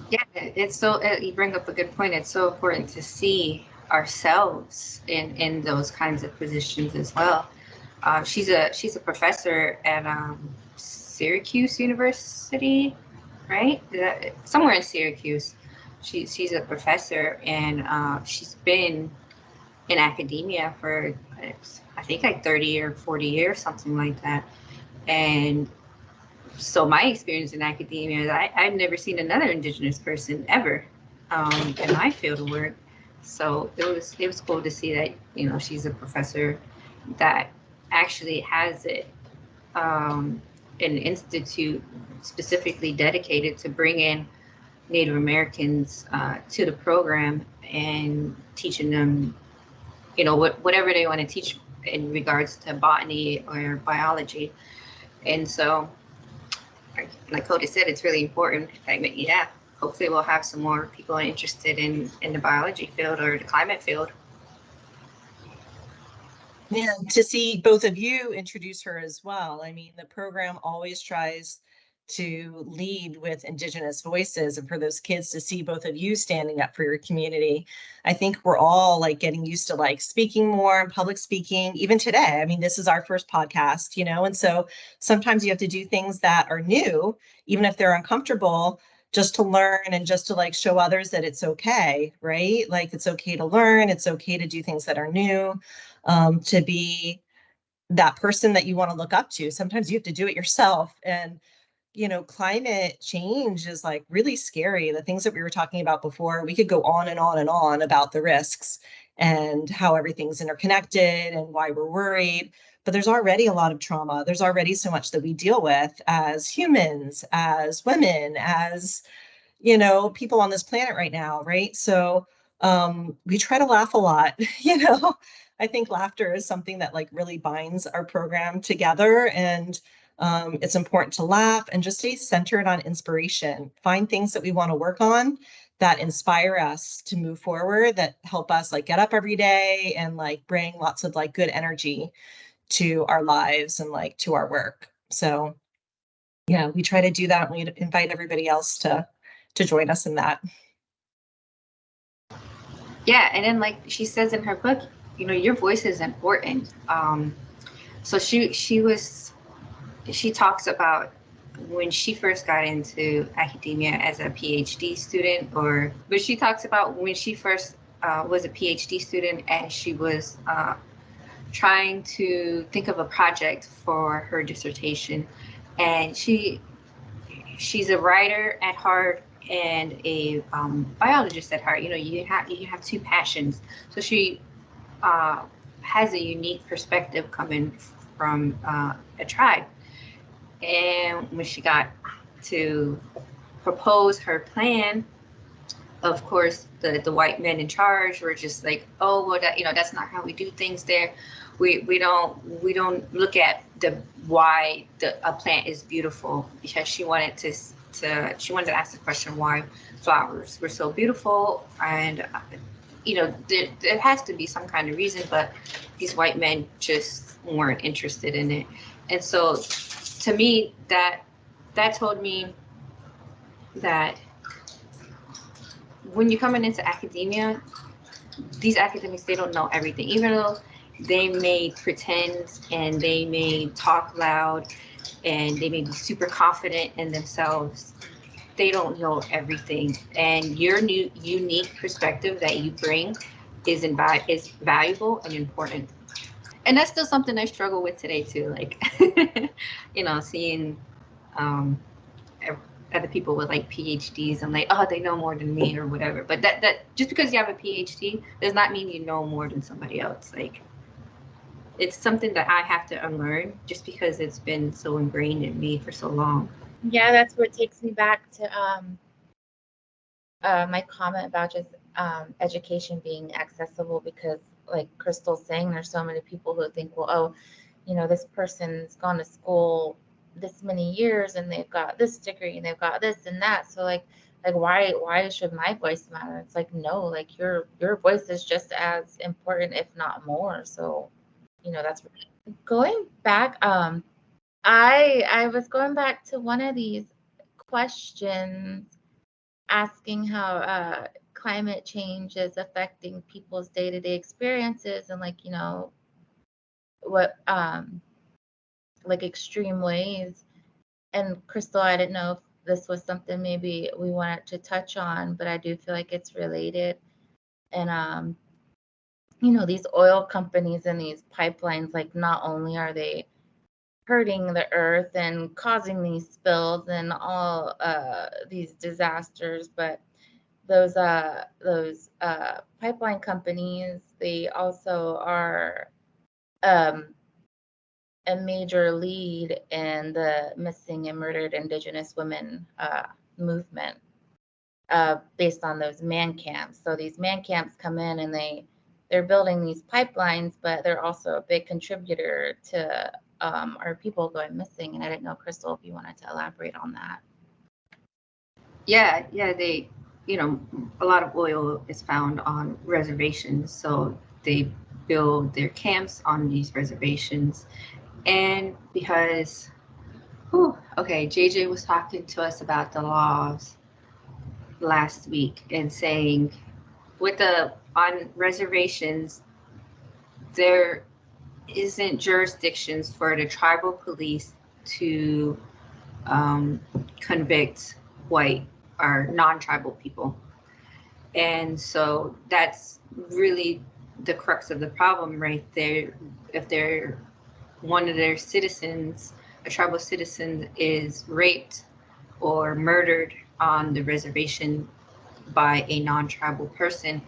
Yeah, it's so, you bring up a good point. It's so important to see ourselves in those kinds of positions as well. She's a professor at Syracuse University, right? Somewhere in Syracuse. She's a professor, and she's been in academia for, I think, like 30 or 40 years, something like that. And so my experience in academia is I've never seen another Indigenous person ever in my field of work. So it was cool to see that, she's a professor that actually has an institute specifically dedicated to bring in Native Americans to the program and teaching them, whatever they want to teach in regards to botany or biology. And so, like Cody said, it's really important. Yeah, hopefully we'll have some more people interested in the biology field or the climate field. Yeah, to see both of you introduce her as well. I mean, the program always tries to lead with Indigenous voices, and for those kids to see both of you standing up for your community. I think we're all like getting used to like speaking more and public speaking, even today. I mean, this is our first podcast, and so sometimes you have to do things that are new, even if they're uncomfortable, just to learn and just to like show others that it's okay, right? Like, it's okay to learn, it's okay to do things that are new, to be that person that you want to look up to. Sometimes you have to do it yourself. And climate change is like really scary. The things that we were talking about before, we could go on and on and on about the risks and how everything's interconnected and why we're worried. But there's already a lot of trauma. There's already so much that we deal with as humans, as women, as, people on this planet right now, right? So we try to laugh a lot, I think laughter is something that like really binds our program together. And it's important to laugh and just stay centered on inspiration. Find things that we want to work on that inspire us to move forward, that help us like get up every day and like bring lots of like good energy to our lives and like to our work. So yeah, we try to do that. We invite everybody else to join us in that. Yeah, and then like she says in her book, your voice is important. So she talks about when she first got into academia as a PhD student, but she talks about when she first was a PhD student and she was trying to think of a project for her dissertation. And she's a writer at heart and a biologist at heart. You have two passions. So she has a unique perspective coming from a tribe. And when she got to propose her plan, of course, the white men in charge were just like, oh, well, that's not how we do things there. We don't look at the why a plant is beautiful, because she wanted to ask the question why flowers were so beautiful. And there has to be some kind of reason, but these white men just weren't interested in it. And so to me, that told me that when you're coming into academia, these academics, they don't know everything. Even though they may pretend and they may talk loud and they may be super confident in themselves, they don't know everything. And your new unique perspective that you bring is valuable and important. And that's still something I struggle with today too. Like, seeing other people with like PhDs, I'm like, oh, they know more than me or whatever. But that just because you have a PhD does not mean you know more than somebody else. Like, it's something that I have to unlearn just because it's been so ingrained in me for so long. Yeah, that's what takes me back to my comment about just education being accessible, because like Krystle's saying, there's so many people who think, well, oh, this person's gone to school this many years and they've got this degree and they've got this and that. So like why should my voice matter? It's like, no, like your voice is just as important, if not more. So, that's going back. I was going back to one of these questions asking how climate change is affecting people's day-to-day experiences, and what like extreme ways. And Krystle, I didn't know if this was something maybe we wanted to touch on, but I do feel like it's related. And these oil companies and these pipelines, like, not only are they hurting the earth and causing these spills and all these disasters, but those pipeline companies, they also are a major lead in the missing and murdered Indigenous women movement, based on those man camps. So these man camps come in and they're building these pipelines, but they're also a big contributor to our people going missing. And I didn't know, Krystle, if you wanted to elaborate on that. Yeah, they, a lot of oil is found on reservations, so they build their camps on these reservations. And because, JJ was talking to us about the laws last week and saying on reservations, there isn't jurisdictions for the tribal police to convict white or non-tribal people. And so that's really the crux of the problem right there. If one of their citizens, a tribal citizen, is raped or murdered on the reservation by a non-tribal person,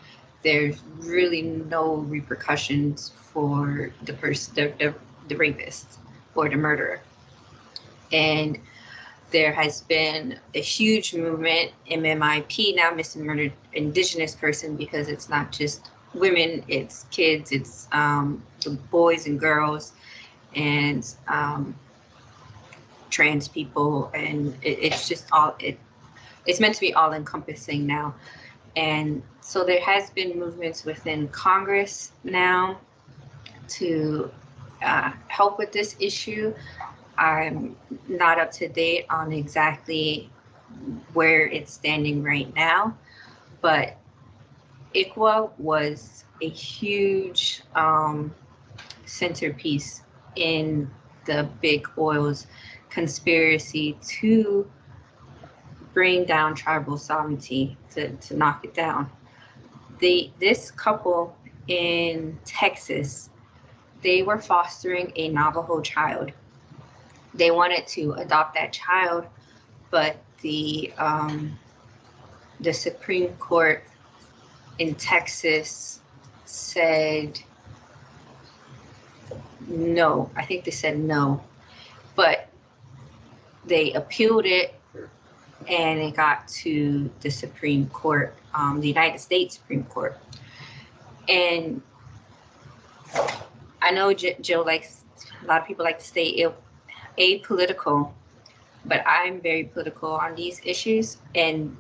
there's really no repercussions for the rapist or the murderer. And there has been a huge movement, MMIP, now missing murdered Indigenous person, because it's not just women, it's kids, it's the boys and girls, and trans people, and it's just it's meant to be all encompassing now. And so there has been movements within Congress now to help with this issue. I'm not up to date on exactly where it's standing right now, but ICWA was a huge centerpiece in the big oil's conspiracy to bring down tribal sovereignty, to knock it down. This couple in Texas, they were fostering a Navajo child. They wanted to adopt that child, but the Supreme Court in Texas said no. I think they said no, but they appealed it, and it got to the Supreme Court, the United States Supreme Court. And I know Jill likes, a lot of people like to say apolitical, but I'm very political on these issues. And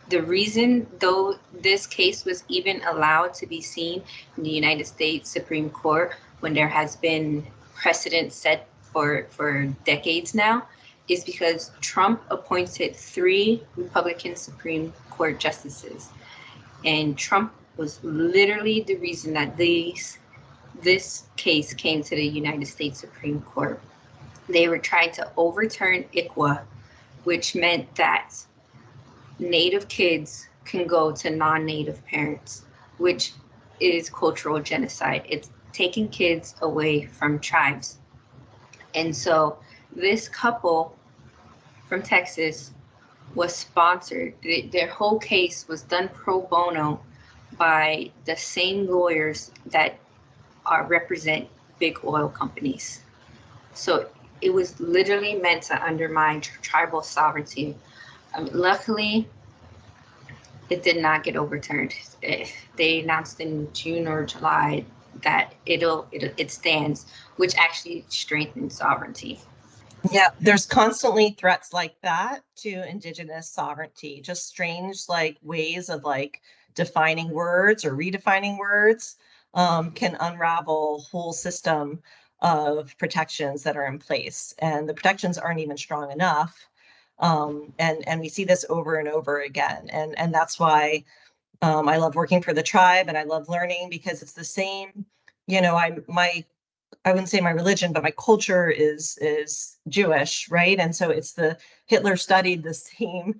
the reason, though, this case was even allowed to be seen in the United States Supreme Court when there has been precedent set for decades now, is because Trump appointed 3 Republican Supreme Court justices. And Trump was literally the reason that this case came to the United States Supreme Court. They were trying to overturn ICWA, which meant that Native kids can go to non-Native parents, which is cultural genocide. It's taking kids away from tribes. And so this couple from Texas was sponsored. Their whole case was done pro bono by the same lawyers that represent big oil companies. So it was literally meant to undermine tribal sovereignty. Luckily, it did not get overturned. They announced in June or July that it stands, which actually strengthens sovereignty. Yeah, there's constantly threats like that to Indigenous sovereignty, just strange like ways of like defining words or redefining words can unravel whole system of protections that are in place. And the protections aren't even strong enough. And we see this over and over again. And that's why I love working for the tribe, and I love learning, because it's the same, you know, I wouldn't say my religion, but my culture is Jewish, right? And so it's Hitler studied the same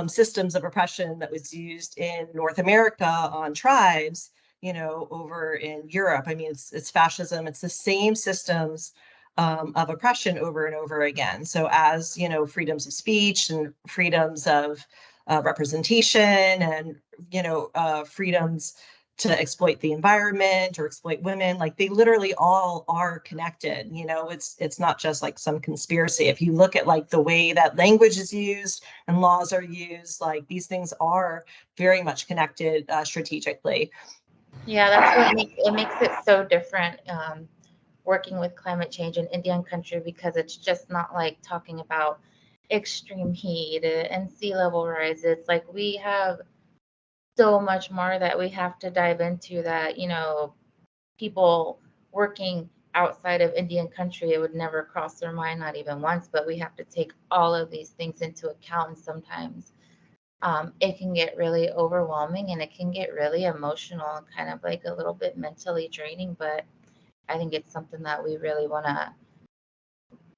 systems of oppression that was used in North America on tribes, you know, over in Europe. I mean, it's fascism. It's the same systems of oppression over and over again. So as, you know, freedoms of speech and freedoms of representation and, you know, freedoms to exploit the environment or exploit women, like they literally all are connected. You know, it's not just like some conspiracy. If you look at like the way that language is used and laws are used, like these things are very much connected strategically. Yeah, that's what makes it so different working with climate change in Indian country, because it's just not like talking about extreme heat and sea level rise. It's like we have so much more that we have to dive into that, you know, people working outside of Indian country, it would never cross their mind, not even once, but we have to take all of these things into account. And sometimes it can get really overwhelming and it can get really emotional and kind of like a little bit mentally draining, but I think it's something that we really want to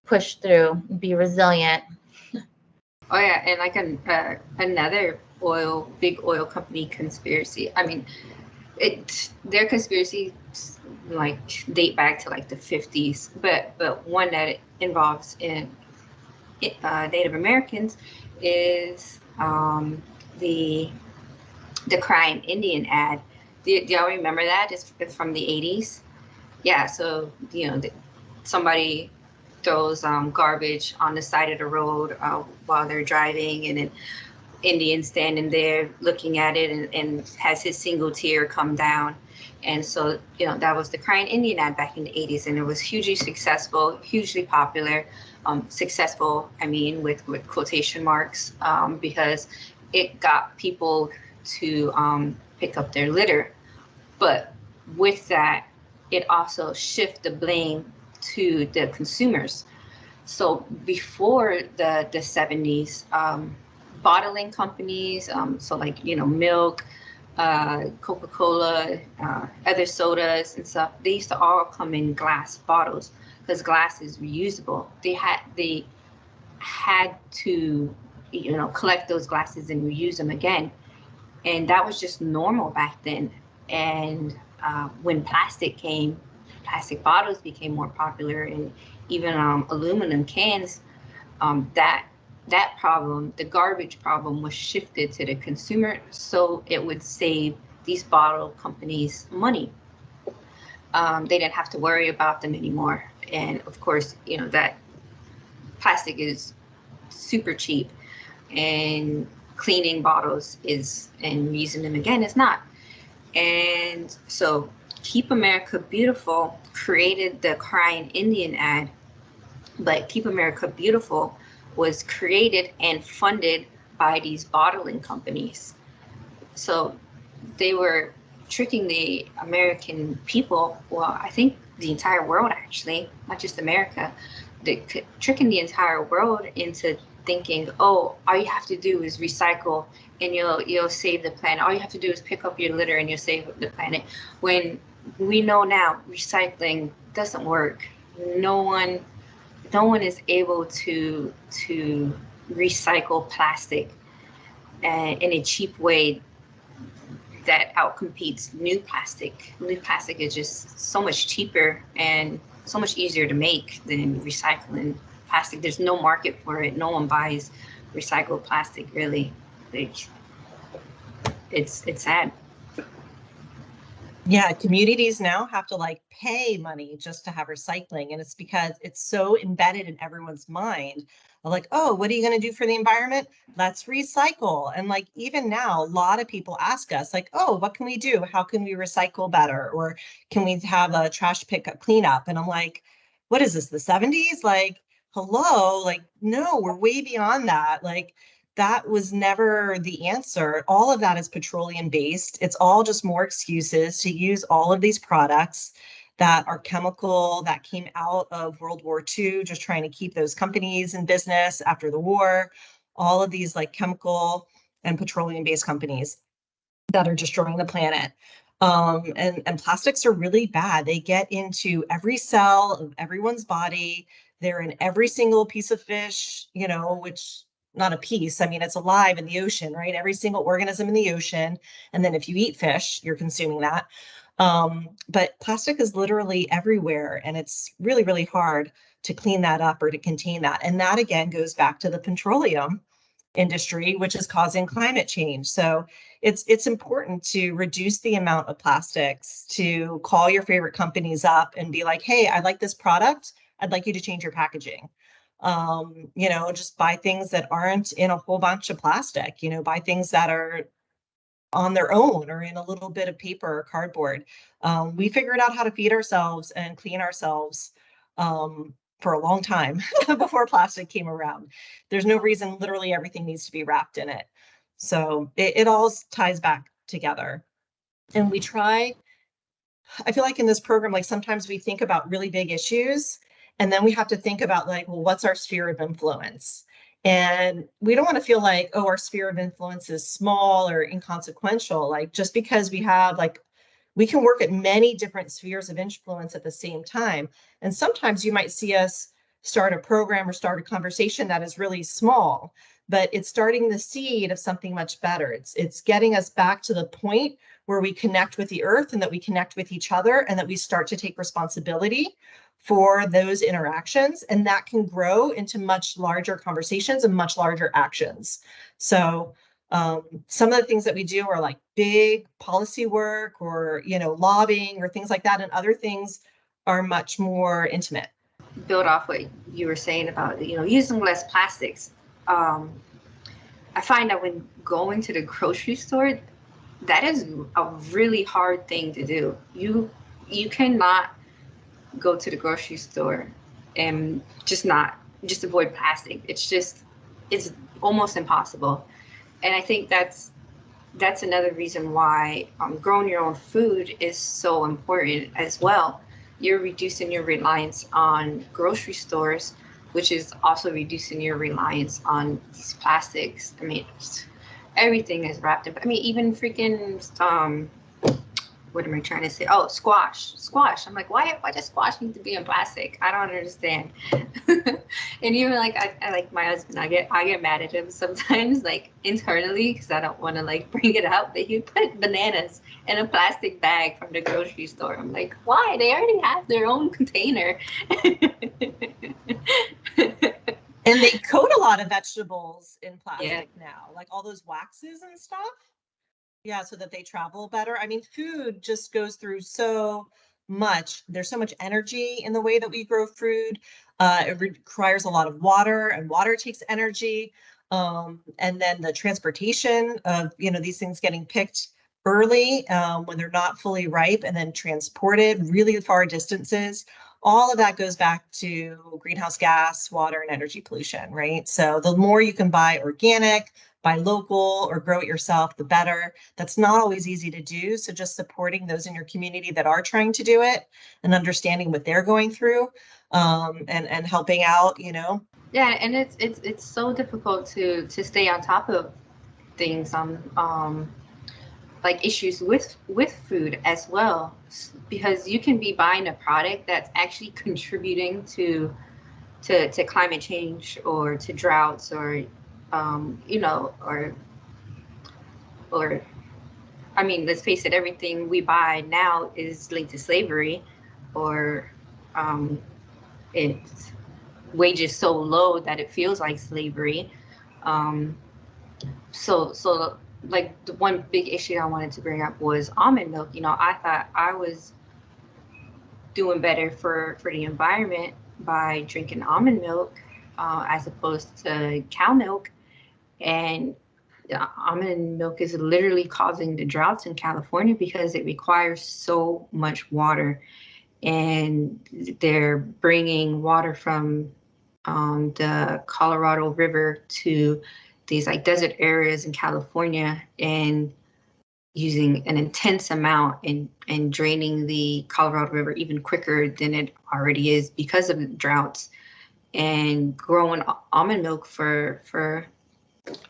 push through, be resilient. Oh yeah, and like another big oil company conspiracy. I mean, their conspiracies like date back to like the 50s, but one that involves Native Americans is the crying Indian ad. Do y'all remember that? It's from the 80s. Yeah, so you know, somebody throws garbage on the side of the road while they're driving, and then Indian standing there looking at it and has his single tear come down. And so, you know, that was the crying Indian ad back in the 80s, and it was hugely successful, hugely popular. Successful, I mean, with quotation marks, because it got people to pick up their litter. But with that, it also shifted the blame to the consumers. So before the 70s, bottling companies, so like, you know, milk, Coca-Cola, other sodas and stuff, they used to all come in glass bottles because glass is reusable. They had to, you know, collect those glasses and reuse them again. And that was just normal back then. And when plastic came, plastic bottles became more popular, and even aluminum cans, that problem, the garbage problem, was shifted to the consumer, so it would save these bottle companies money. They didn't have to worry about them anymore. And of course, you know, that plastic is super cheap, and cleaning bottles is, and using them again is not. And so Keep America Beautiful created the crying Indian ad But Keep America Beautiful was created and funded by these bottling companies. So they were tricking the American people, well, I think the entire world actually, not just America, tricking the entire world into thinking, oh, all you have to do is recycle and you'll save the planet. All you have to do is pick up your litter and you'll save the planet. When we know now recycling doesn't work. No one is able to recycle plastic in a cheap way that outcompetes new plastic. New plastic is just so much cheaper and so much easier to make than recycling plastic. There's no market for it. No one buys recycled plastic, really. Like, it's sad. Yeah, communities now have to like pay money just to have recycling. And it's because it's so embedded in everyone's mind. Like, oh, what are you going to do for the environment? Let's recycle. And like, even now, a lot of people ask us like, oh, what can we do? How can we recycle better? Or can we have a trash pickup cleanup? And I'm like, what is this, the 70s? Like, hello, like, no, we're way beyond that. Like, that was never the answer. All of that is petroleum based. It's all just more excuses to use all of these products that are chemical, that came out of World War II, just trying to keep those companies in business after the war. All of these like chemical and petroleum based companies that are destroying the planet. And plastics are really bad. They get into every cell of everyone's body. They're in every single piece of fish, you know, which not a piece. I mean, it's alive in the ocean, right? Every single organism in the ocean. And then if you eat fish, you're consuming that. But plastic is literally everywhere. And it's really, really hard to clean that up or to contain that. And that again goes back to the petroleum industry, which is causing climate change. So it's important to reduce the amount of plastics, to call your favorite companies up and be like, hey, I like this product. I'd like you to change your packaging. You know, just buy things that aren't in a whole bunch of plastic, you know, buy things that are on their own or in a little bit of paper or cardboard. We figured out how to feed ourselves and clean ourselves for a long time before plastic came around. There's no reason literally everything needs to be wrapped in it. So it all ties back together. And we try, I feel like in this program, like sometimes we think about really big issues and then we have to think about like, well, what's our sphere of influence? And we don't want to feel like, oh, our sphere of influence is small or inconsequential. Like just because we have like, we can work at many different spheres of influence at the same time. And sometimes you might see us start a program or start a conversation that is really small, but it's starting the seed of something much better. It's getting us back to the point where we connect with the earth and that we connect with each other and that we start to take responsibility for those interactions, and that can grow into much larger conversations and much larger actions. So some of the things that we do are like big policy work or, you know, lobbying or things like that, and other things are much more intimate. Build off what you were saying about, you know, using less plastics. I find that when going to the grocery store, that is a really hard thing to do. You cannot go to the grocery store and just avoid plastic. It's almost impossible. And I think that's another reason why growing your own food is so important as well. You're reducing your reliance on grocery stores, which is also reducing your reliance on these plastics. I mean, everything is wrapped up. I mean, even freaking what am I trying to say? Oh, squash. I'm like, why does squash need to be in plastic? I don't understand. And even like I like my husband, I get mad at him sometimes, like internally, because I don't want to like bring it up. But he put bananas in a plastic bag from the grocery store. I'm like, why? They already have their own container. And they coat a lot of vegetables in plastic now, like all those waxes and stuff. Yeah, so that they travel better. I mean, food just goes through so much. There's so much energy in the way that we grow food. It requires a lot of water, and water takes energy. And then the transportation of, you know, these things getting picked early when they're not fully ripe and then transported really far distances. all of that goes back to greenhouse gas, water, and energy pollution, right? So the more you can buy organic, buy local, or grow it yourself, the better. That's not always easy to do. So just supporting those in your community that are trying to do it and understanding what they're going through, and helping out, Yeah, and it's so difficult to stay on top of things on like issues with food as well, because you can be buying a product that's actually contributing to climate change or to droughts or or I mean, let's face it, everything we buy now is linked to slavery, or it's wages so low that it feels like slavery. So like the one big issue I wanted to bring up was almond milk. I thought I was doing better for the environment by drinking almond milk as opposed to cow milk. And almond milk is literally causing the droughts in California because it requires so much water. And they're bringing water from the Colorado River to these like desert areas in California and using an intense amount and draining the Colorado River even quicker than it already is because of the droughts. And growing almond milk for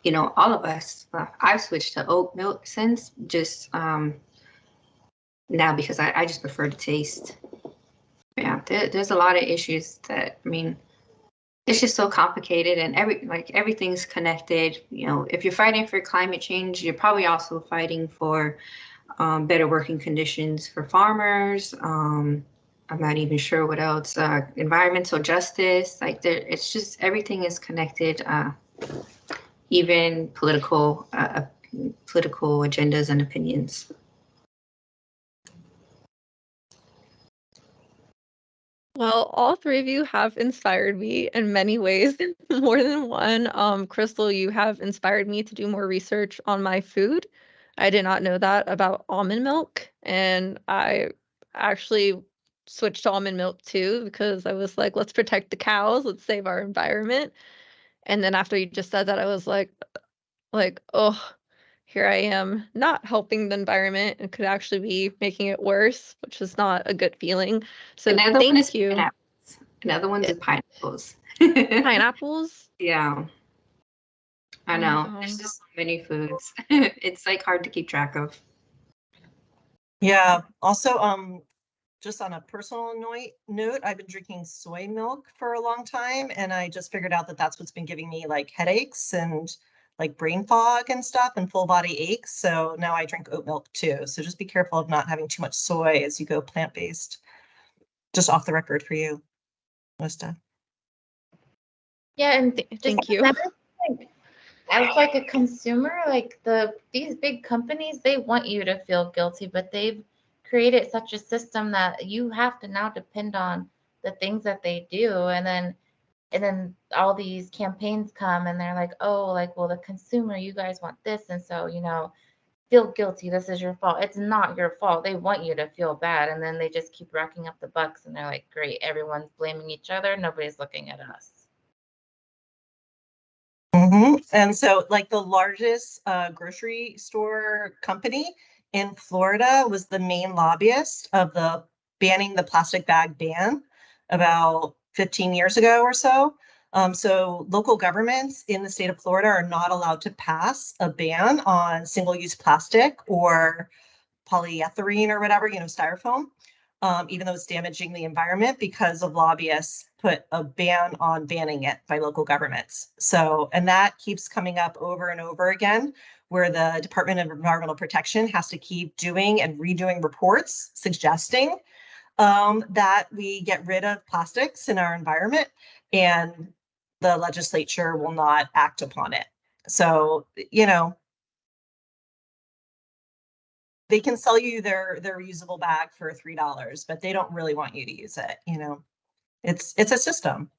all of us. I've switched to oat milk since, just now because I just prefer the taste. Yeah, there's a lot of issues that, I mean, it's just so complicated, and everything's connected. If you're fighting for climate change, you're probably also fighting for better working conditions for farmers. I'm not even sure what else. Environmental justice, it's just everything is connected. Even political agendas and opinions. Well, all three of you have inspired me in many ways, more than one. Krystle, you have inspired me to do more research on my food. I did not know that about almond milk, and I actually switched to almond milk too because I was like, let's protect the cows, let's save our environment. And then after you just said that, I was like, oh, here I am not helping the environment and could actually be making it worse, which is not a good feeling. So thank you. Pineapples. Another one's pineapples. Pineapples? Yeah. I know. There's just so many foods. It's like hard to keep track of. Yeah. Also, just on a personal note, I've been drinking soy milk for a long time, and I just figured out that that's what's been giving me like headaches and like brain fog and stuff and full body aches. So now I drink oat milk too. So just be careful of not having too much soy as you go plant-based. Just off the record for you, Ouista. Yeah, and thank you. As like a consumer, like these big companies, they want you to feel guilty, but they've created such a system that you have to now depend on the things that they do. And then all these campaigns come and they're like, oh, like, well, the consumer, you guys want this. And so, feel guilty. This is your fault. It's not your fault. They want you to feel bad. And then they just keep racking up the bucks and they're like, great, everyone's blaming each other. Nobody's looking at us. Mm-hmm. And so like the largest grocery store company in Florida was the main lobbyist of the banning the plastic bag ban about 15 years ago or so. So local governments in the state of Florida are not allowed to pass a ban on single-use plastic or polyethylene or whatever, styrofoam, even though it's damaging the environment, because of lobbyists put a ban on banning it by local governments. So, and that keeps coming up over and over again, where the Department of Environmental Protection has to keep doing and redoing reports suggesting that we get rid of plastics in our environment, and the legislature will not act upon it. So, they can sell you their reusable bag for $3, but they don't really want you to use it. It's a system.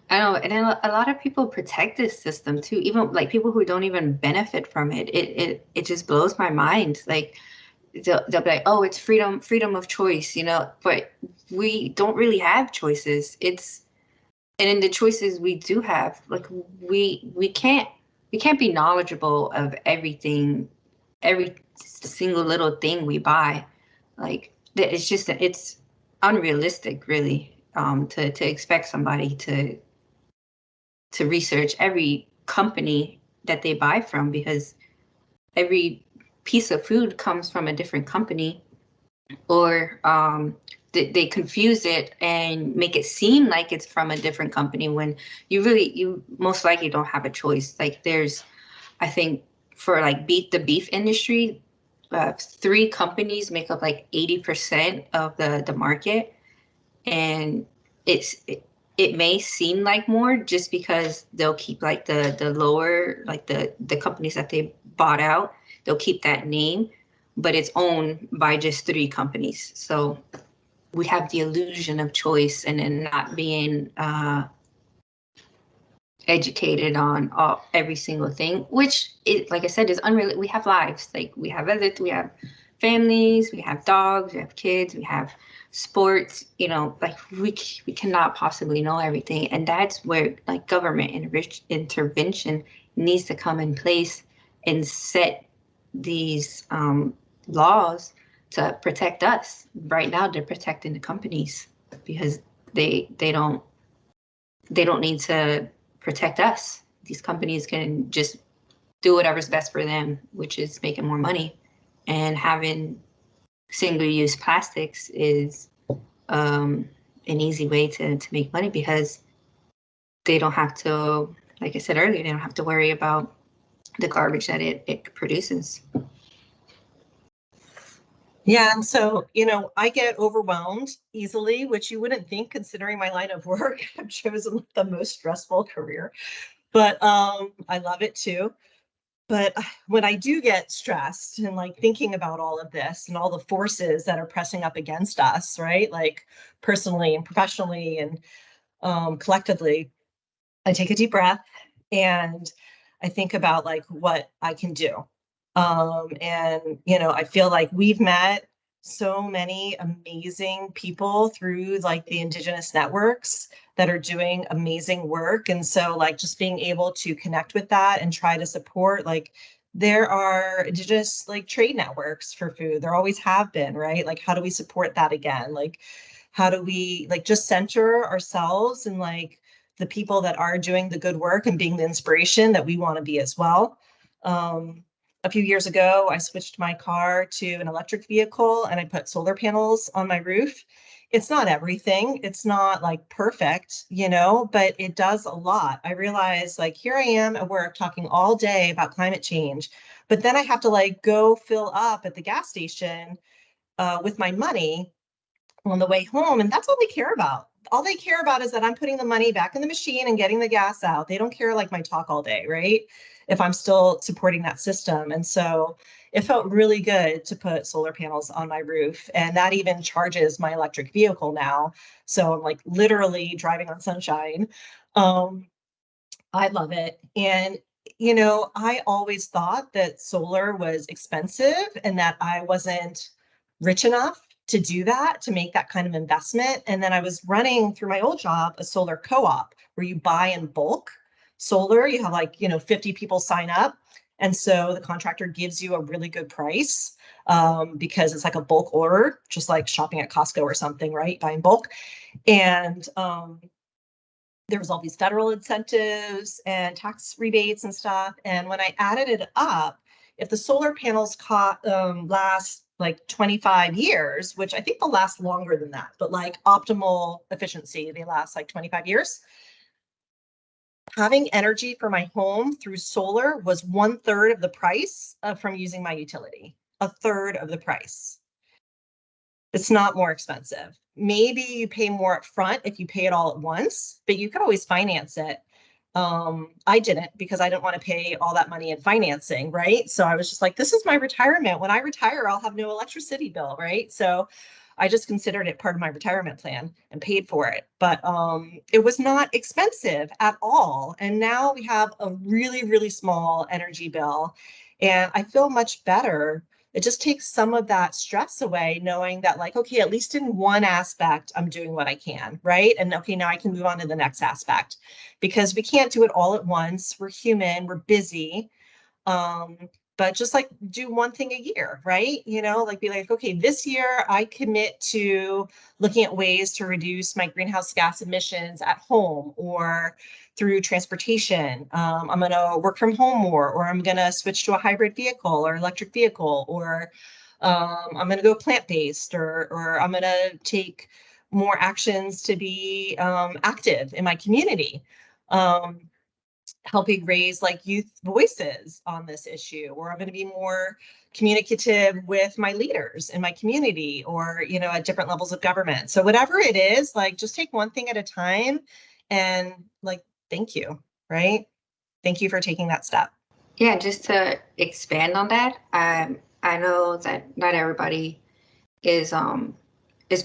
I know, and a lot of people protect this system too, even like people who don't even benefit from it. It just blows my mind. Like, they'll be like, oh, it's freedom of choice, you know, but we don't really have choices. And in the choices we do have, like we can't be knowledgeable of everything, every single little thing we buy. Like it's unrealistic, really, to expect somebody to research every company that they buy from, because every piece of food comes from a different company, or they confuse it and make it seem like it's from a different company when you most likely don't have a choice. Like I think for like the beef industry, 3 companies make up like 80% of the market, and it may seem like more just because they'll keep like the lower, like the companies that they bought out, they'll keep that name, but it's owned by just 3 companies. So we have the illusion of choice and then not being educated on every single thing, which like I said, is unreal. We have lives, like we have families, we have dogs, we have kids, we have sports, you know, like we cannot possibly know everything. And that's where like government intervention needs to come in place and set these laws to protect us. Right now, they're protecting the companies because they don't need to protect us. These companies can just do whatever's best for them, which is making more money. And having single-use plastics is an easy way to make money, because they don't have to, like I said earlier, they don't have to worry about the garbage that it produces. Yeah, and so, you know, I get overwhelmed easily, which you wouldn't think considering my line of work. I've chosen the most stressful career, but I love it too. But when I do get stressed and like thinking about all of this and all the forces that are pressing up against us, right? Like personally and professionally and collectively, I take a deep breath and I think about like what I can do. And, you know, I feel like we've met so many amazing people through like the Indigenous networks that are doing amazing work. And so like just being able to connect with that and try to support, like there are Indigenous like trade networks for food. There always have been, right? Like how do we support that again? Like how do we like just center ourselves and like the people that are doing the good work and being the inspiration that we want to be as well. A few years ago, I switched my car to an electric vehicle and I put solar panels on my roof. It's not everything. It's not like perfect, you know, but it does a lot. I realized like here I am at work talking all day about climate change, but then I have to like go fill up at the gas station with my money on the way home. And that's all they care about. All they care about is that I'm putting the money back in the machine and getting the gas out. They don't care like my talk all day, right? If I'm still supporting that system. And so it felt really good to put solar panels on my roof. And that even charges my electric vehicle now. So I'm like literally driving on sunshine. I love it. And, you know, I always thought that solar was expensive and that I wasn't rich enough to do that, to make that kind of investment. And then I was running through my old job, a solar co-op where you buy in bulk solar. You have like, you know, 50 people sign up. And so the contractor gives you a really good price because it's like a bulk order, just like shopping at Costco or something, right? Buying bulk. And there was all these federal incentives and tax rebates and stuff. And when I added it up, if the solar panels last like 25 years, which I think they'll last longer than that, but like optimal efficiency, they last like 25 years. Having energy for my home through solar was 1/3 of the price from using my utility, 1/3 of the price. It's not more expensive. Maybe you pay more up front if you pay it all at once, but you could always finance it. I didn't because I didn't want to pay all that money in financing, right? So I was just like, this is my retirement. When I retire, I'll have no electricity bill, right? So I just considered it part of my retirement plan and paid for it. But it was not expensive at all. And now we have a really, really small energy bill. And I feel much better it just takes some of that stress away, knowing that like, okay, at least in one aspect, I'm doing what I can, right? And okay, now I can move on to the next aspect, because we can't do it all at once. We're human, we're busy. But just like do one thing a year, right? Like be like, okay, this year I commit to looking at ways to reduce my greenhouse gas emissions at home or through transportation. I'm going to work from home more, or I'm going to switch to a hybrid vehicle or electric vehicle, or I'm going to go plant-based, or I'm going to take more actions to be active in my community. Helping raise like youth voices on this issue, or I'm going to be more communicative with my leaders in my community, or at different levels of government. So whatever it is, like just take one thing at a time, and like thank you, right? Thank you for taking that step. Yeah, just to expand on that, I know that not everybody is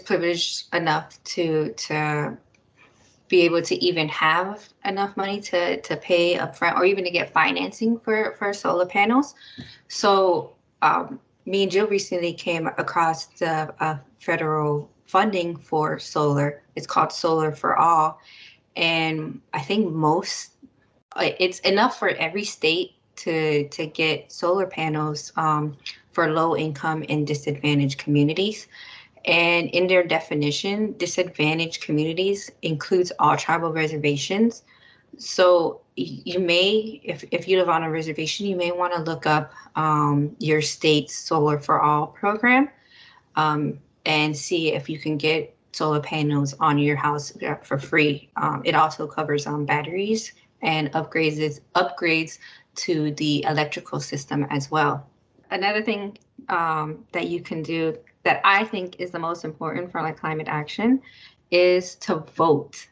privileged enough to be able to even have enough money to pay upfront, or even to get financing for solar panels. So me and Jill recently came across the federal funding for solar. It's called Solar for All. And I think it's enough for every state to get solar panels for low income and disadvantaged communities. And in their definition, disadvantaged communities includes all tribal reservations. So you may, if you live on a reservation, you may want to look up your state's Solar for All program and see if you can get solar panels on your house for free. It also covers batteries and upgrades to the electrical system as well. Another thing that you can do that I think is the most important for like climate action is to vote.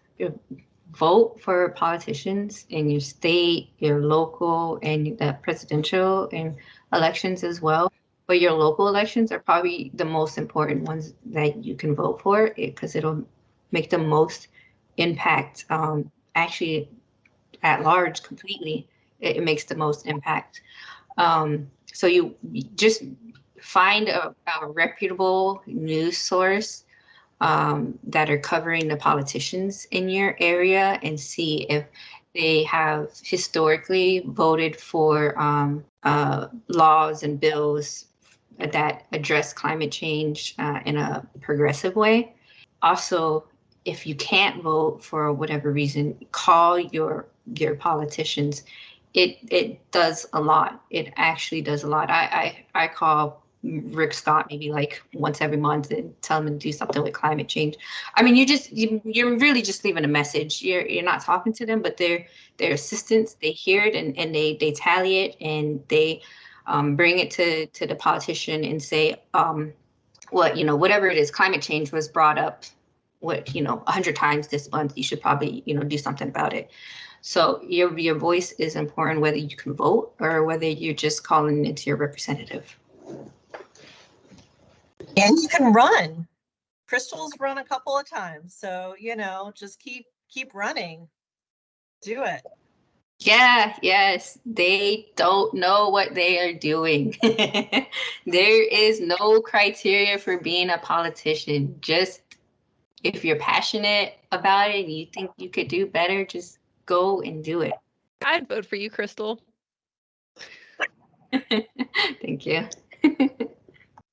Vote for politicians in your state, your local, and the presidential and elections as well. But your local elections are probably the most important ones that you can vote for, because it'll make the most impact. Actually, at large, completely, it makes the most impact. So you just find a reputable news source that are covering the politicians in your area, and see if they have historically voted for laws and bills that address climate change in a progressive way. Also, if you can't vote for whatever reason, call your politicians. It does a lot. It actually does a lot. I call Rick Scott maybe like once every month and tell him to do something with climate change. I mean, you're really just leaving a message. You're not talking to them, but they're assistants. They hear it and they tally it, and they bring it to the politician and say, whatever it is, climate change was brought up 100 times this month. You should probably do something about it. So your voice is important, whether you can vote or whether you're just calling it to your representative. And you can run. Krystle's run a couple of times, so just keep running. Do it. Yeah, yes, they don't know what they are doing. There is no criteria for being a politician. Just if you're passionate about it and you think you could do better, just go and do it. I'd vote for you, Krystle. Thank you.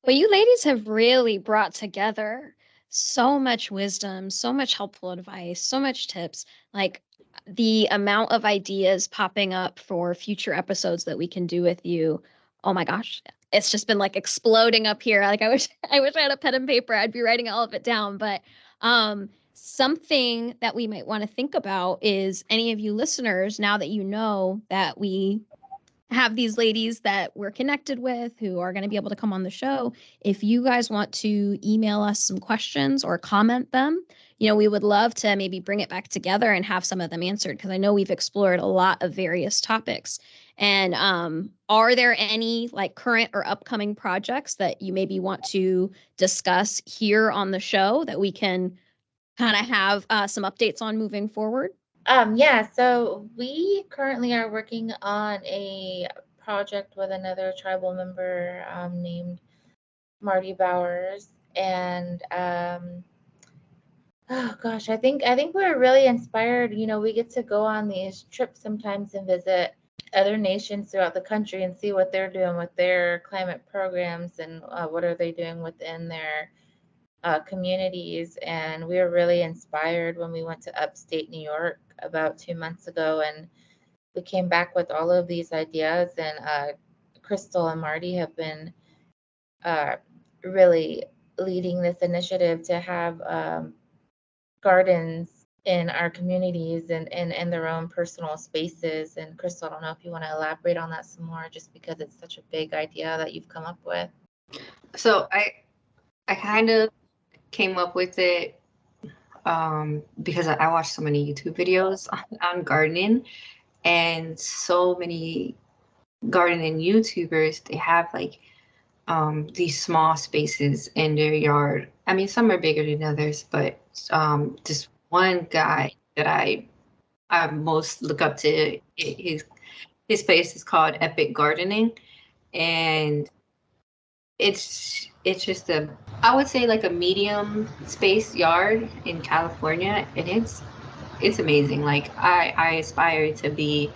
Well, you ladies have really brought together so much wisdom, so much helpful advice, so much tips. Like the amount of ideas popping up for future episodes that we can do with you. Oh my gosh, it's just been like exploding up here. Like I wish I had a pen and paper. I'd be writing all of it down. But something that we might want to think about is any of you listeners, now that you know that we have these ladies that we're connected with who are going to be able to come on the show, if you guys want to email us some questions or comment them, we would love to maybe bring it back together and have some of them answered, because I know we've explored a lot of various topics. And are there any like current or upcoming projects that you maybe want to discuss here on the show that we can kind of have some updates on moving forward? Yeah, so we currently are working on a project with another tribal member named Marty Bowers, and oh gosh, I think we're really inspired. You know, we get to go on these trips sometimes and visit other nations throughout the country and see what they're doing with their climate programs and what are they doing within their communities. And we were really inspired when we went to upstate New York about 2 months ago, and we came back with all of these ideas. And Krystle and Marty have been really leading this initiative to have gardens in our communities and in their own personal spaces. And Krystle, I don't know if you want to elaborate on that some more, just because it's such a big idea that you've come up with. So I kind of came up with it because I watched so many YouTube videos on gardening, and so many gardening YouTubers, they have like these small spaces in their yard. I mean, some are bigger than others, but just one guy that I most look up to, his space is called Epic Gardening, and it's just I would say like a medium space yard in California, and it's amazing. Like I aspire to be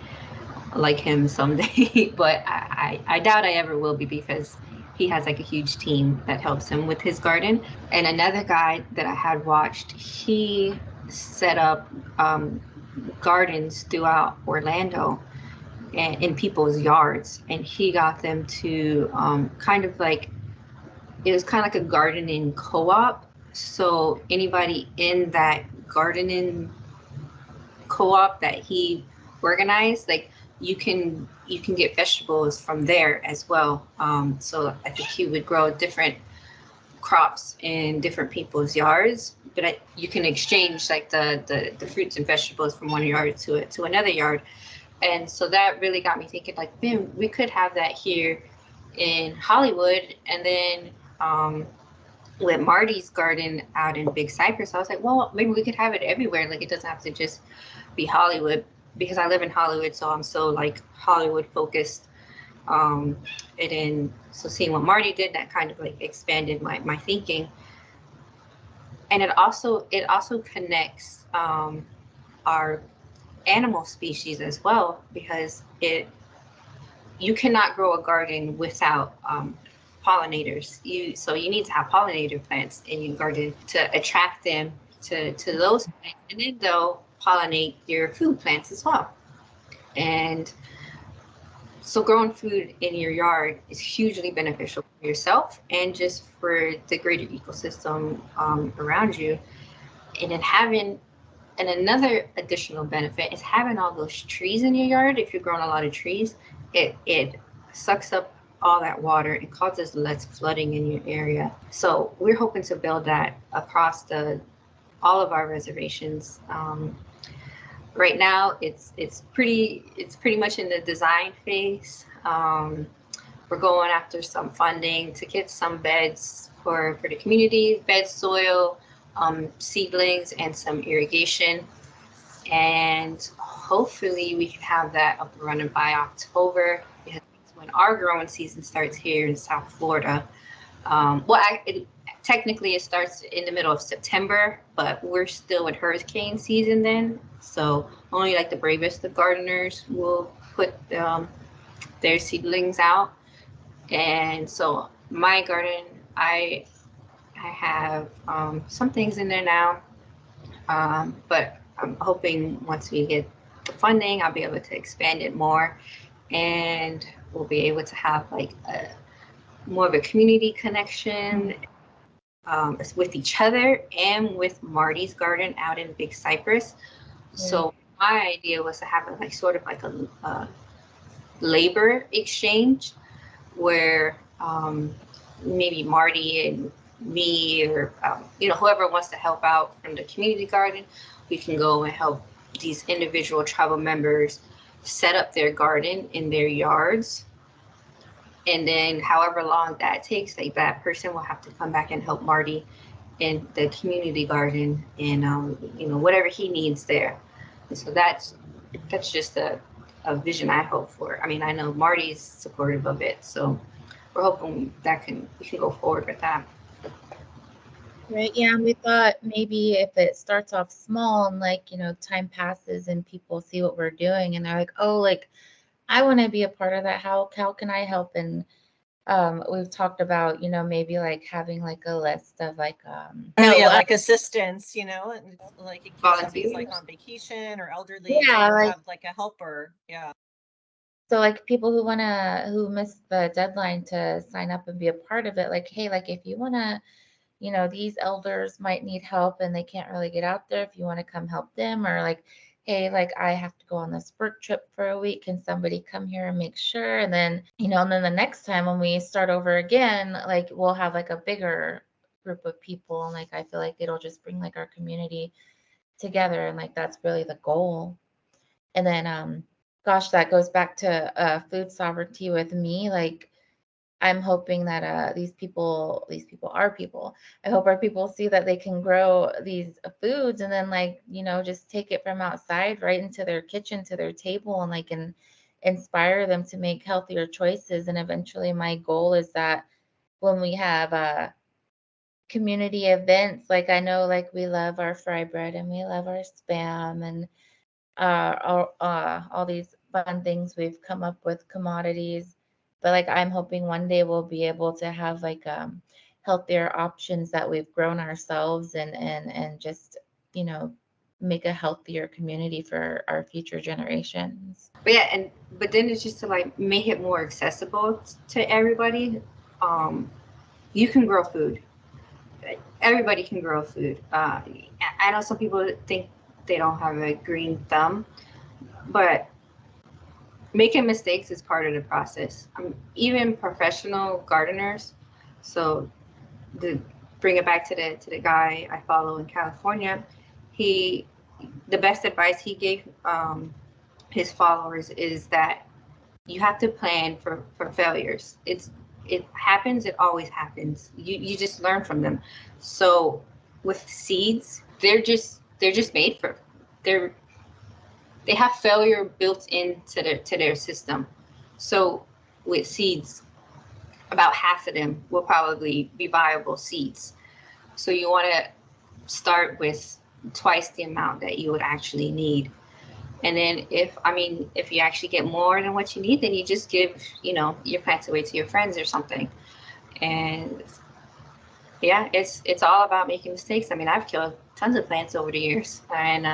like him someday, but I doubt I ever will be, because he has like a huge team that helps him with his garden. And another guy that I had watched, he set up gardens throughout Orlando and in people's yards, and he got them to it was kind of like a gardening co-op. So anybody in that gardening co-op that he organized, like you can get vegetables from there as well. So I think he would grow different crops in different people's yards, but you can exchange like the fruits and vegetables from one yard to another yard. And so that really got me thinking, like, man, we could have that here in Hollywood. And then with Marty's garden out in Big Cypress, I was like, well, maybe we could have it everywhere. Like, it doesn't have to just be Hollywood, because I live in Hollywood, so I'm so like Hollywood focused. And then so seeing what Marty did, that kind of like expanded my thinking. And it also connects our animal species as well, because you cannot grow a garden without pollinators. So you need to have pollinator plants in your garden to attract them to those plants, and then they'll pollinate your food plants as well. And so growing food in your yard is hugely beneficial for yourself and just for the greater ecosystem around you. And then another additional benefit is having all those trees in your yard. If you're growing a lot of trees, it sucks up all that water and causes less flooding in your area. So we're hoping to build that across all of our reservations. Right now, it's pretty much in the design phase. We're going after some funding to get some beds for the community, bed soil, seedlings, and some irrigation. And hopefully we can have that up and running by October, because that's when our growing season starts here in South Florida. Technically it starts in the middle of September, but we're still in hurricane season then. So only like the bravest of gardeners will put their seedlings out. And so my garden, I have some things in there now, but I'm hoping once we get the funding, I'll be able to expand it more, and we'll be able to have like more of a community connection with each other and with Marty's garden out in Big Cypress. Yeah. So my idea was to have like sort of like a labor exchange where maybe Marty and me, or whoever wants to help out from the community garden, we can go and help these individual tribal members set up their garden in their yards. And then however long that takes, like that person will have to come back and help Marty in the community garden and whatever he needs there. And so that's just a a vision I hope for. I mean, I know Marty's supportive of it, so we're hoping that we can go forward with that. Right. Yeah. And we thought maybe if it starts off small and like, time passes and people see what we're doing and they're like, oh, like I want to be a part of that. How can I help? And we've talked about, maybe like having like a list of like like assistance, and like in case somebody's like volunteers. on vacation or elderly, Yeah, like, have like a helper. Yeah. So like people who missed the deadline to sign up and be a part of it, like, hey, like if you wanna, these elders might need help and they can't really get out there. If you want to come help them, or like, hey, like I have to go on this work trip for a week. Can somebody come here and make sure? And then, and then the next time when we start over again, like we'll have like a bigger group of people. And like I feel like it'll just bring like our community together. And like that's really the goal. And then gosh, that goes back to food sovereignty with me. Like I'm hoping that these people are people. I hope our people see that they can grow these foods and then like, just take it from outside right into their kitchen to their table and like inspire them to make healthier choices. And eventually my goal is that when we have community events, like I know like we love our fry bread and we love our Spam and all these fun things we've come up with, commodities. But like I'm hoping one day we'll be able to have like healthier options that we've grown ourselves and just make a healthier community for our future generations. But yeah, but then it's just to like make it more accessible to everybody. You can grow food. Everybody can grow food. I know some people think they don't have a green thumb, but making mistakes is part of the process. Even professional gardeners. So to bring it back to the guy I follow in California, the best advice he gave his followers is that you have to plan for failures. It happens. It always happens. You just learn from them. So with seeds, they're just made for. They have failure built into their system. So with seeds, about half of them will probably be viable seeds. So you want to start with twice the amount that you would actually need. And then if you actually get more than what you need, then you just give, your plants away to your friends or something. And yeah, it's all about making mistakes. I mean, I've killed tons of plants over the years, and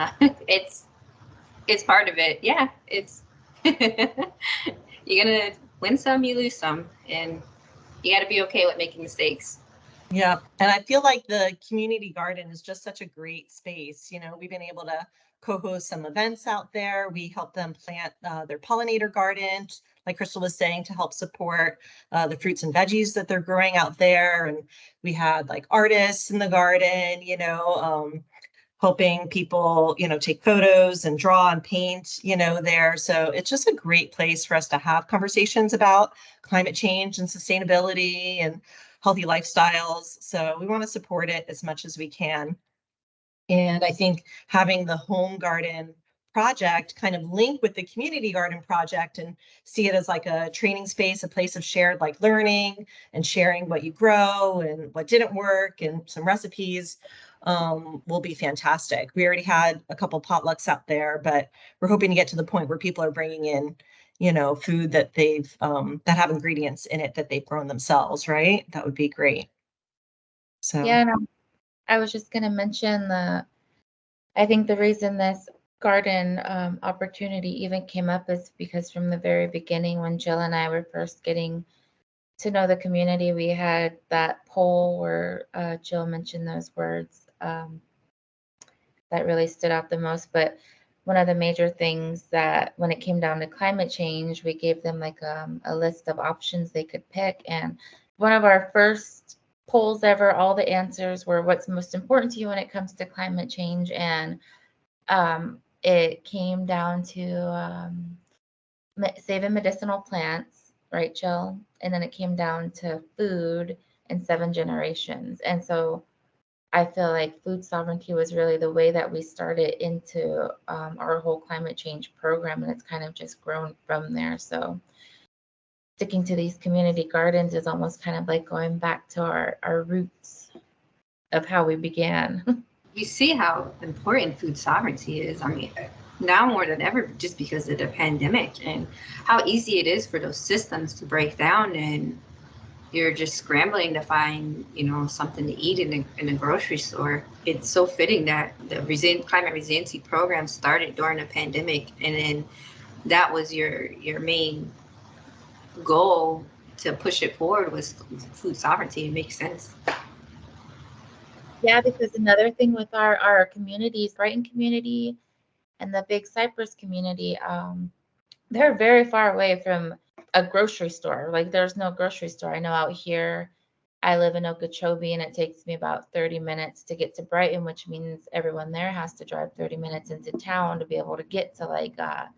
it's part of it. Yeah, it's you're gonna win some, you lose some, and you got to be okay with making mistakes. Yeah, and I feel like the community garden is just such a great space. We've been able to co-host some events out there. We help them plant their pollinator garden, like Krystle was saying, to help support the fruits and veggies that they're growing out there. And we had like artists in the garden, helping people, take photos and draw and paint, there. So it's just a great place for us to have conversations about climate change and sustainability and healthy lifestyles. So we want to support it as much as we can. And I think having the home garden project kind of link with the community garden project and see it as like a training space, a place of shared like learning and sharing what you grow and what didn't work and some recipes will be fantastic. We already had a couple potlucks out there, but we're hoping to get to the point where people are bringing in, food that they've that have ingredients in it that they've grown themselves, right? That would be great. So yeah, no, I was just going to mention I think the reason this garden opportunity even came up is because from the very beginning, when Jill and I were first getting to know the community, we had that poll where Jill mentioned those words that really stood out the most. But one of the major things that when it came down to climate change, we gave them like a list of options they could pick. And one of our first polls ever, all the answers were what's most important to you when it comes to climate change. And it came down to saving medicinal plants, right, Jill? And then it came down to food and 7 generations. And so I feel like food sovereignty was really the way that we started into our whole climate change program, and it's kind of just grown from there. So sticking to these community gardens is almost kind of like going back to our roots of how we began. You see how important food sovereignty is. I mean, now more than ever, just because of the pandemic and how easy it is for those systems to break down, and you're just scrambling to find, something to eat in a grocery store. It's so fitting that the climate resiliency program started during the pandemic, and then that was your main goal to push it forward was food sovereignty. It makes sense. Yeah, because another thing with our communities, Brighton community and the Big Cypress community, they're very far away from a grocery store. Like there's no grocery store. I know out here, I live in Okeechobee, and it takes me about 30 minutes to get to Brighton, which means everyone there has to drive 30 minutes into town to be able to get to like a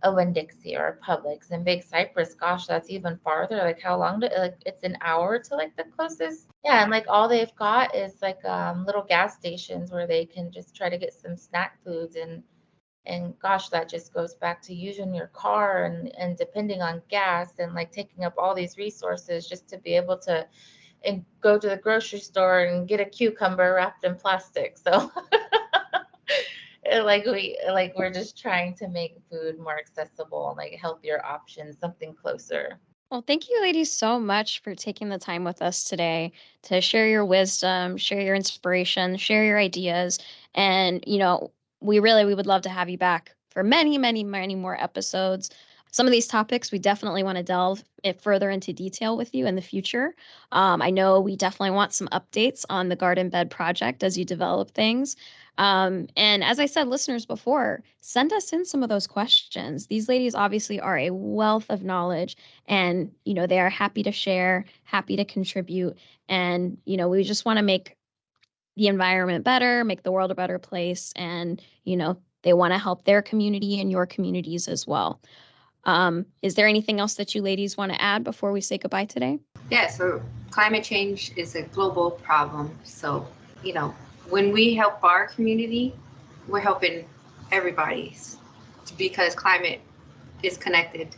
Winn-Dixie or a Publix. And Big Cypress, gosh, that's even farther. Like how long it's an hour to like the closest. Yeah, and like all they've got is like little gas stations where they can just try to get some snack foods, and gosh, that just goes back to using your car and depending on gas and like taking up all these resources just to be able to and go to the grocery store and get a cucumber wrapped in plastic. So we're just trying to make food more accessible, like healthier options, something closer. Well, thank you, ladies, so much for taking the time with us today to share your wisdom, share your inspiration, share your ideas. And, we would love to have you back for many, many, many more episodes. Some of these topics we definitely want to delve further into detail with you in the future. I know we definitely want some updates on the garden bed project as you develop things. And as I said, listeners before, send us in some of those questions. These ladies obviously are a wealth of knowledge, and, they are happy to share, happy to contribute. And, we just want to make the environment better, make the world a better place. And, they want to help their community and your communities as well. Is there anything else that you ladies want to add before we say goodbye today? Yeah, so climate change is a global problem. So, when we help our community, we're helping everybody because climate is connected.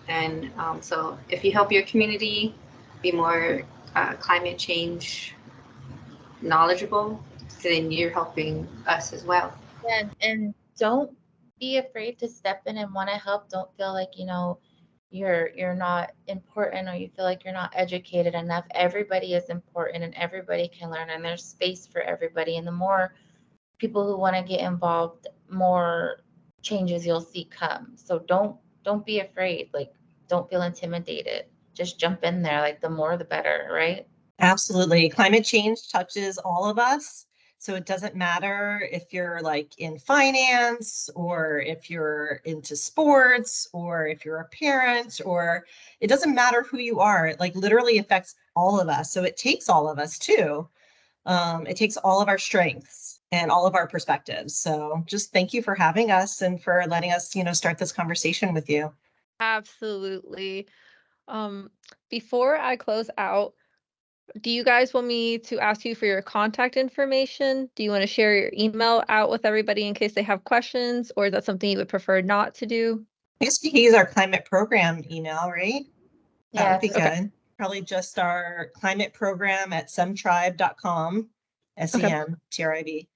And so if you help your community be more climate change knowledgeable, then you're helping us as well. And don't be afraid to step in and want to help. Don't feel like, you're not important, or you feel like you're not educated enough. Everybody is important and everybody can learn, and there's space for everybody. And the more people who want to get involved, more changes you'll see come. So don't be afraid. Like, don't feel intimidated. Just jump in there. Like, the more the better, right? Absolutely. Climate change touches all of us. So it doesn't matter if you're like in finance, or if you're into sports, or if you're a parent, or it doesn't matter who you are. It like literally affects all of us. So it takes all of us too. It takes all of our strengths and all of our perspectives. So just thank you for having us and for letting us, start this conversation with you. Absolutely. Before I close out, do you guys want me to ask you for your contact information? Do you want to share your email out with everybody in case they have questions, or is that something you would prefer not to do? I guess we can use our climate program email, right? Yeah, That would be okay. good. Probably just our climate program at semtribe.com, SEMTRIB.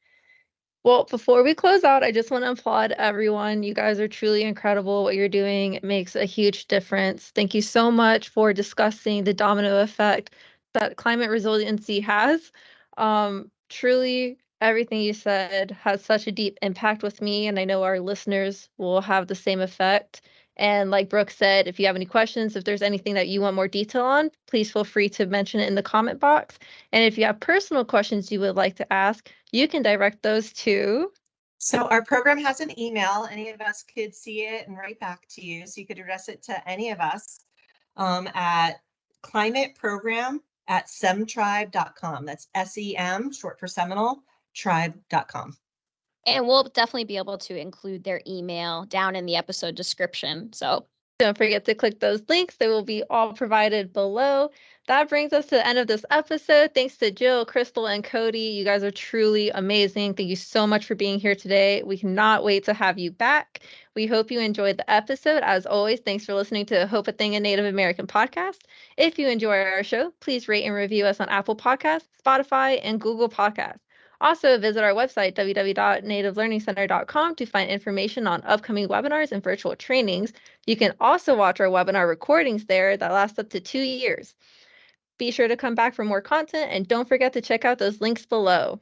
Well, before we close out, I just want to applaud everyone. You guys are truly incredible. What you're doing, it makes a huge difference. Thank you so much for discussing the domino effect that climate resiliency has. Truly, everything you said has such a deep impact with me, and I know our listeners will have the same effect. And like Brooke said, if you have any questions, if there's anything that you want more detail on, please feel free to mention it in the comment box. And if you have personal questions you would like to ask, you can direct those to. So our program has an email. Any of us could see it and write back to you. So you could address it to any of us at climateprogram@semtribe.com. That's SEM, short for Seminole, tribe.com. And we'll definitely be able to include their email down in the episode description. So Don't forget to click those links. They will be all provided below. That brings us to the end of this episode. Thanks to Jill, Krystle, and Cody. You guys are truly amazing. Thank you so much for being here today. We cannot wait to have you back. We hope you enjoyed the episode. As always, thanks for listening to Hope a Thing, a Native American podcast. If you enjoy our show, please rate and review us on Apple Podcasts, Spotify, and Google Podcasts. Also, visit our website, www.nativelearningcenter.com, to find information on upcoming webinars and virtual trainings. You can also watch our webinar recordings there that last up to 2 years. Be sure to come back for more content, and don't forget to check out those links below.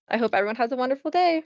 I hope everyone has a wonderful day.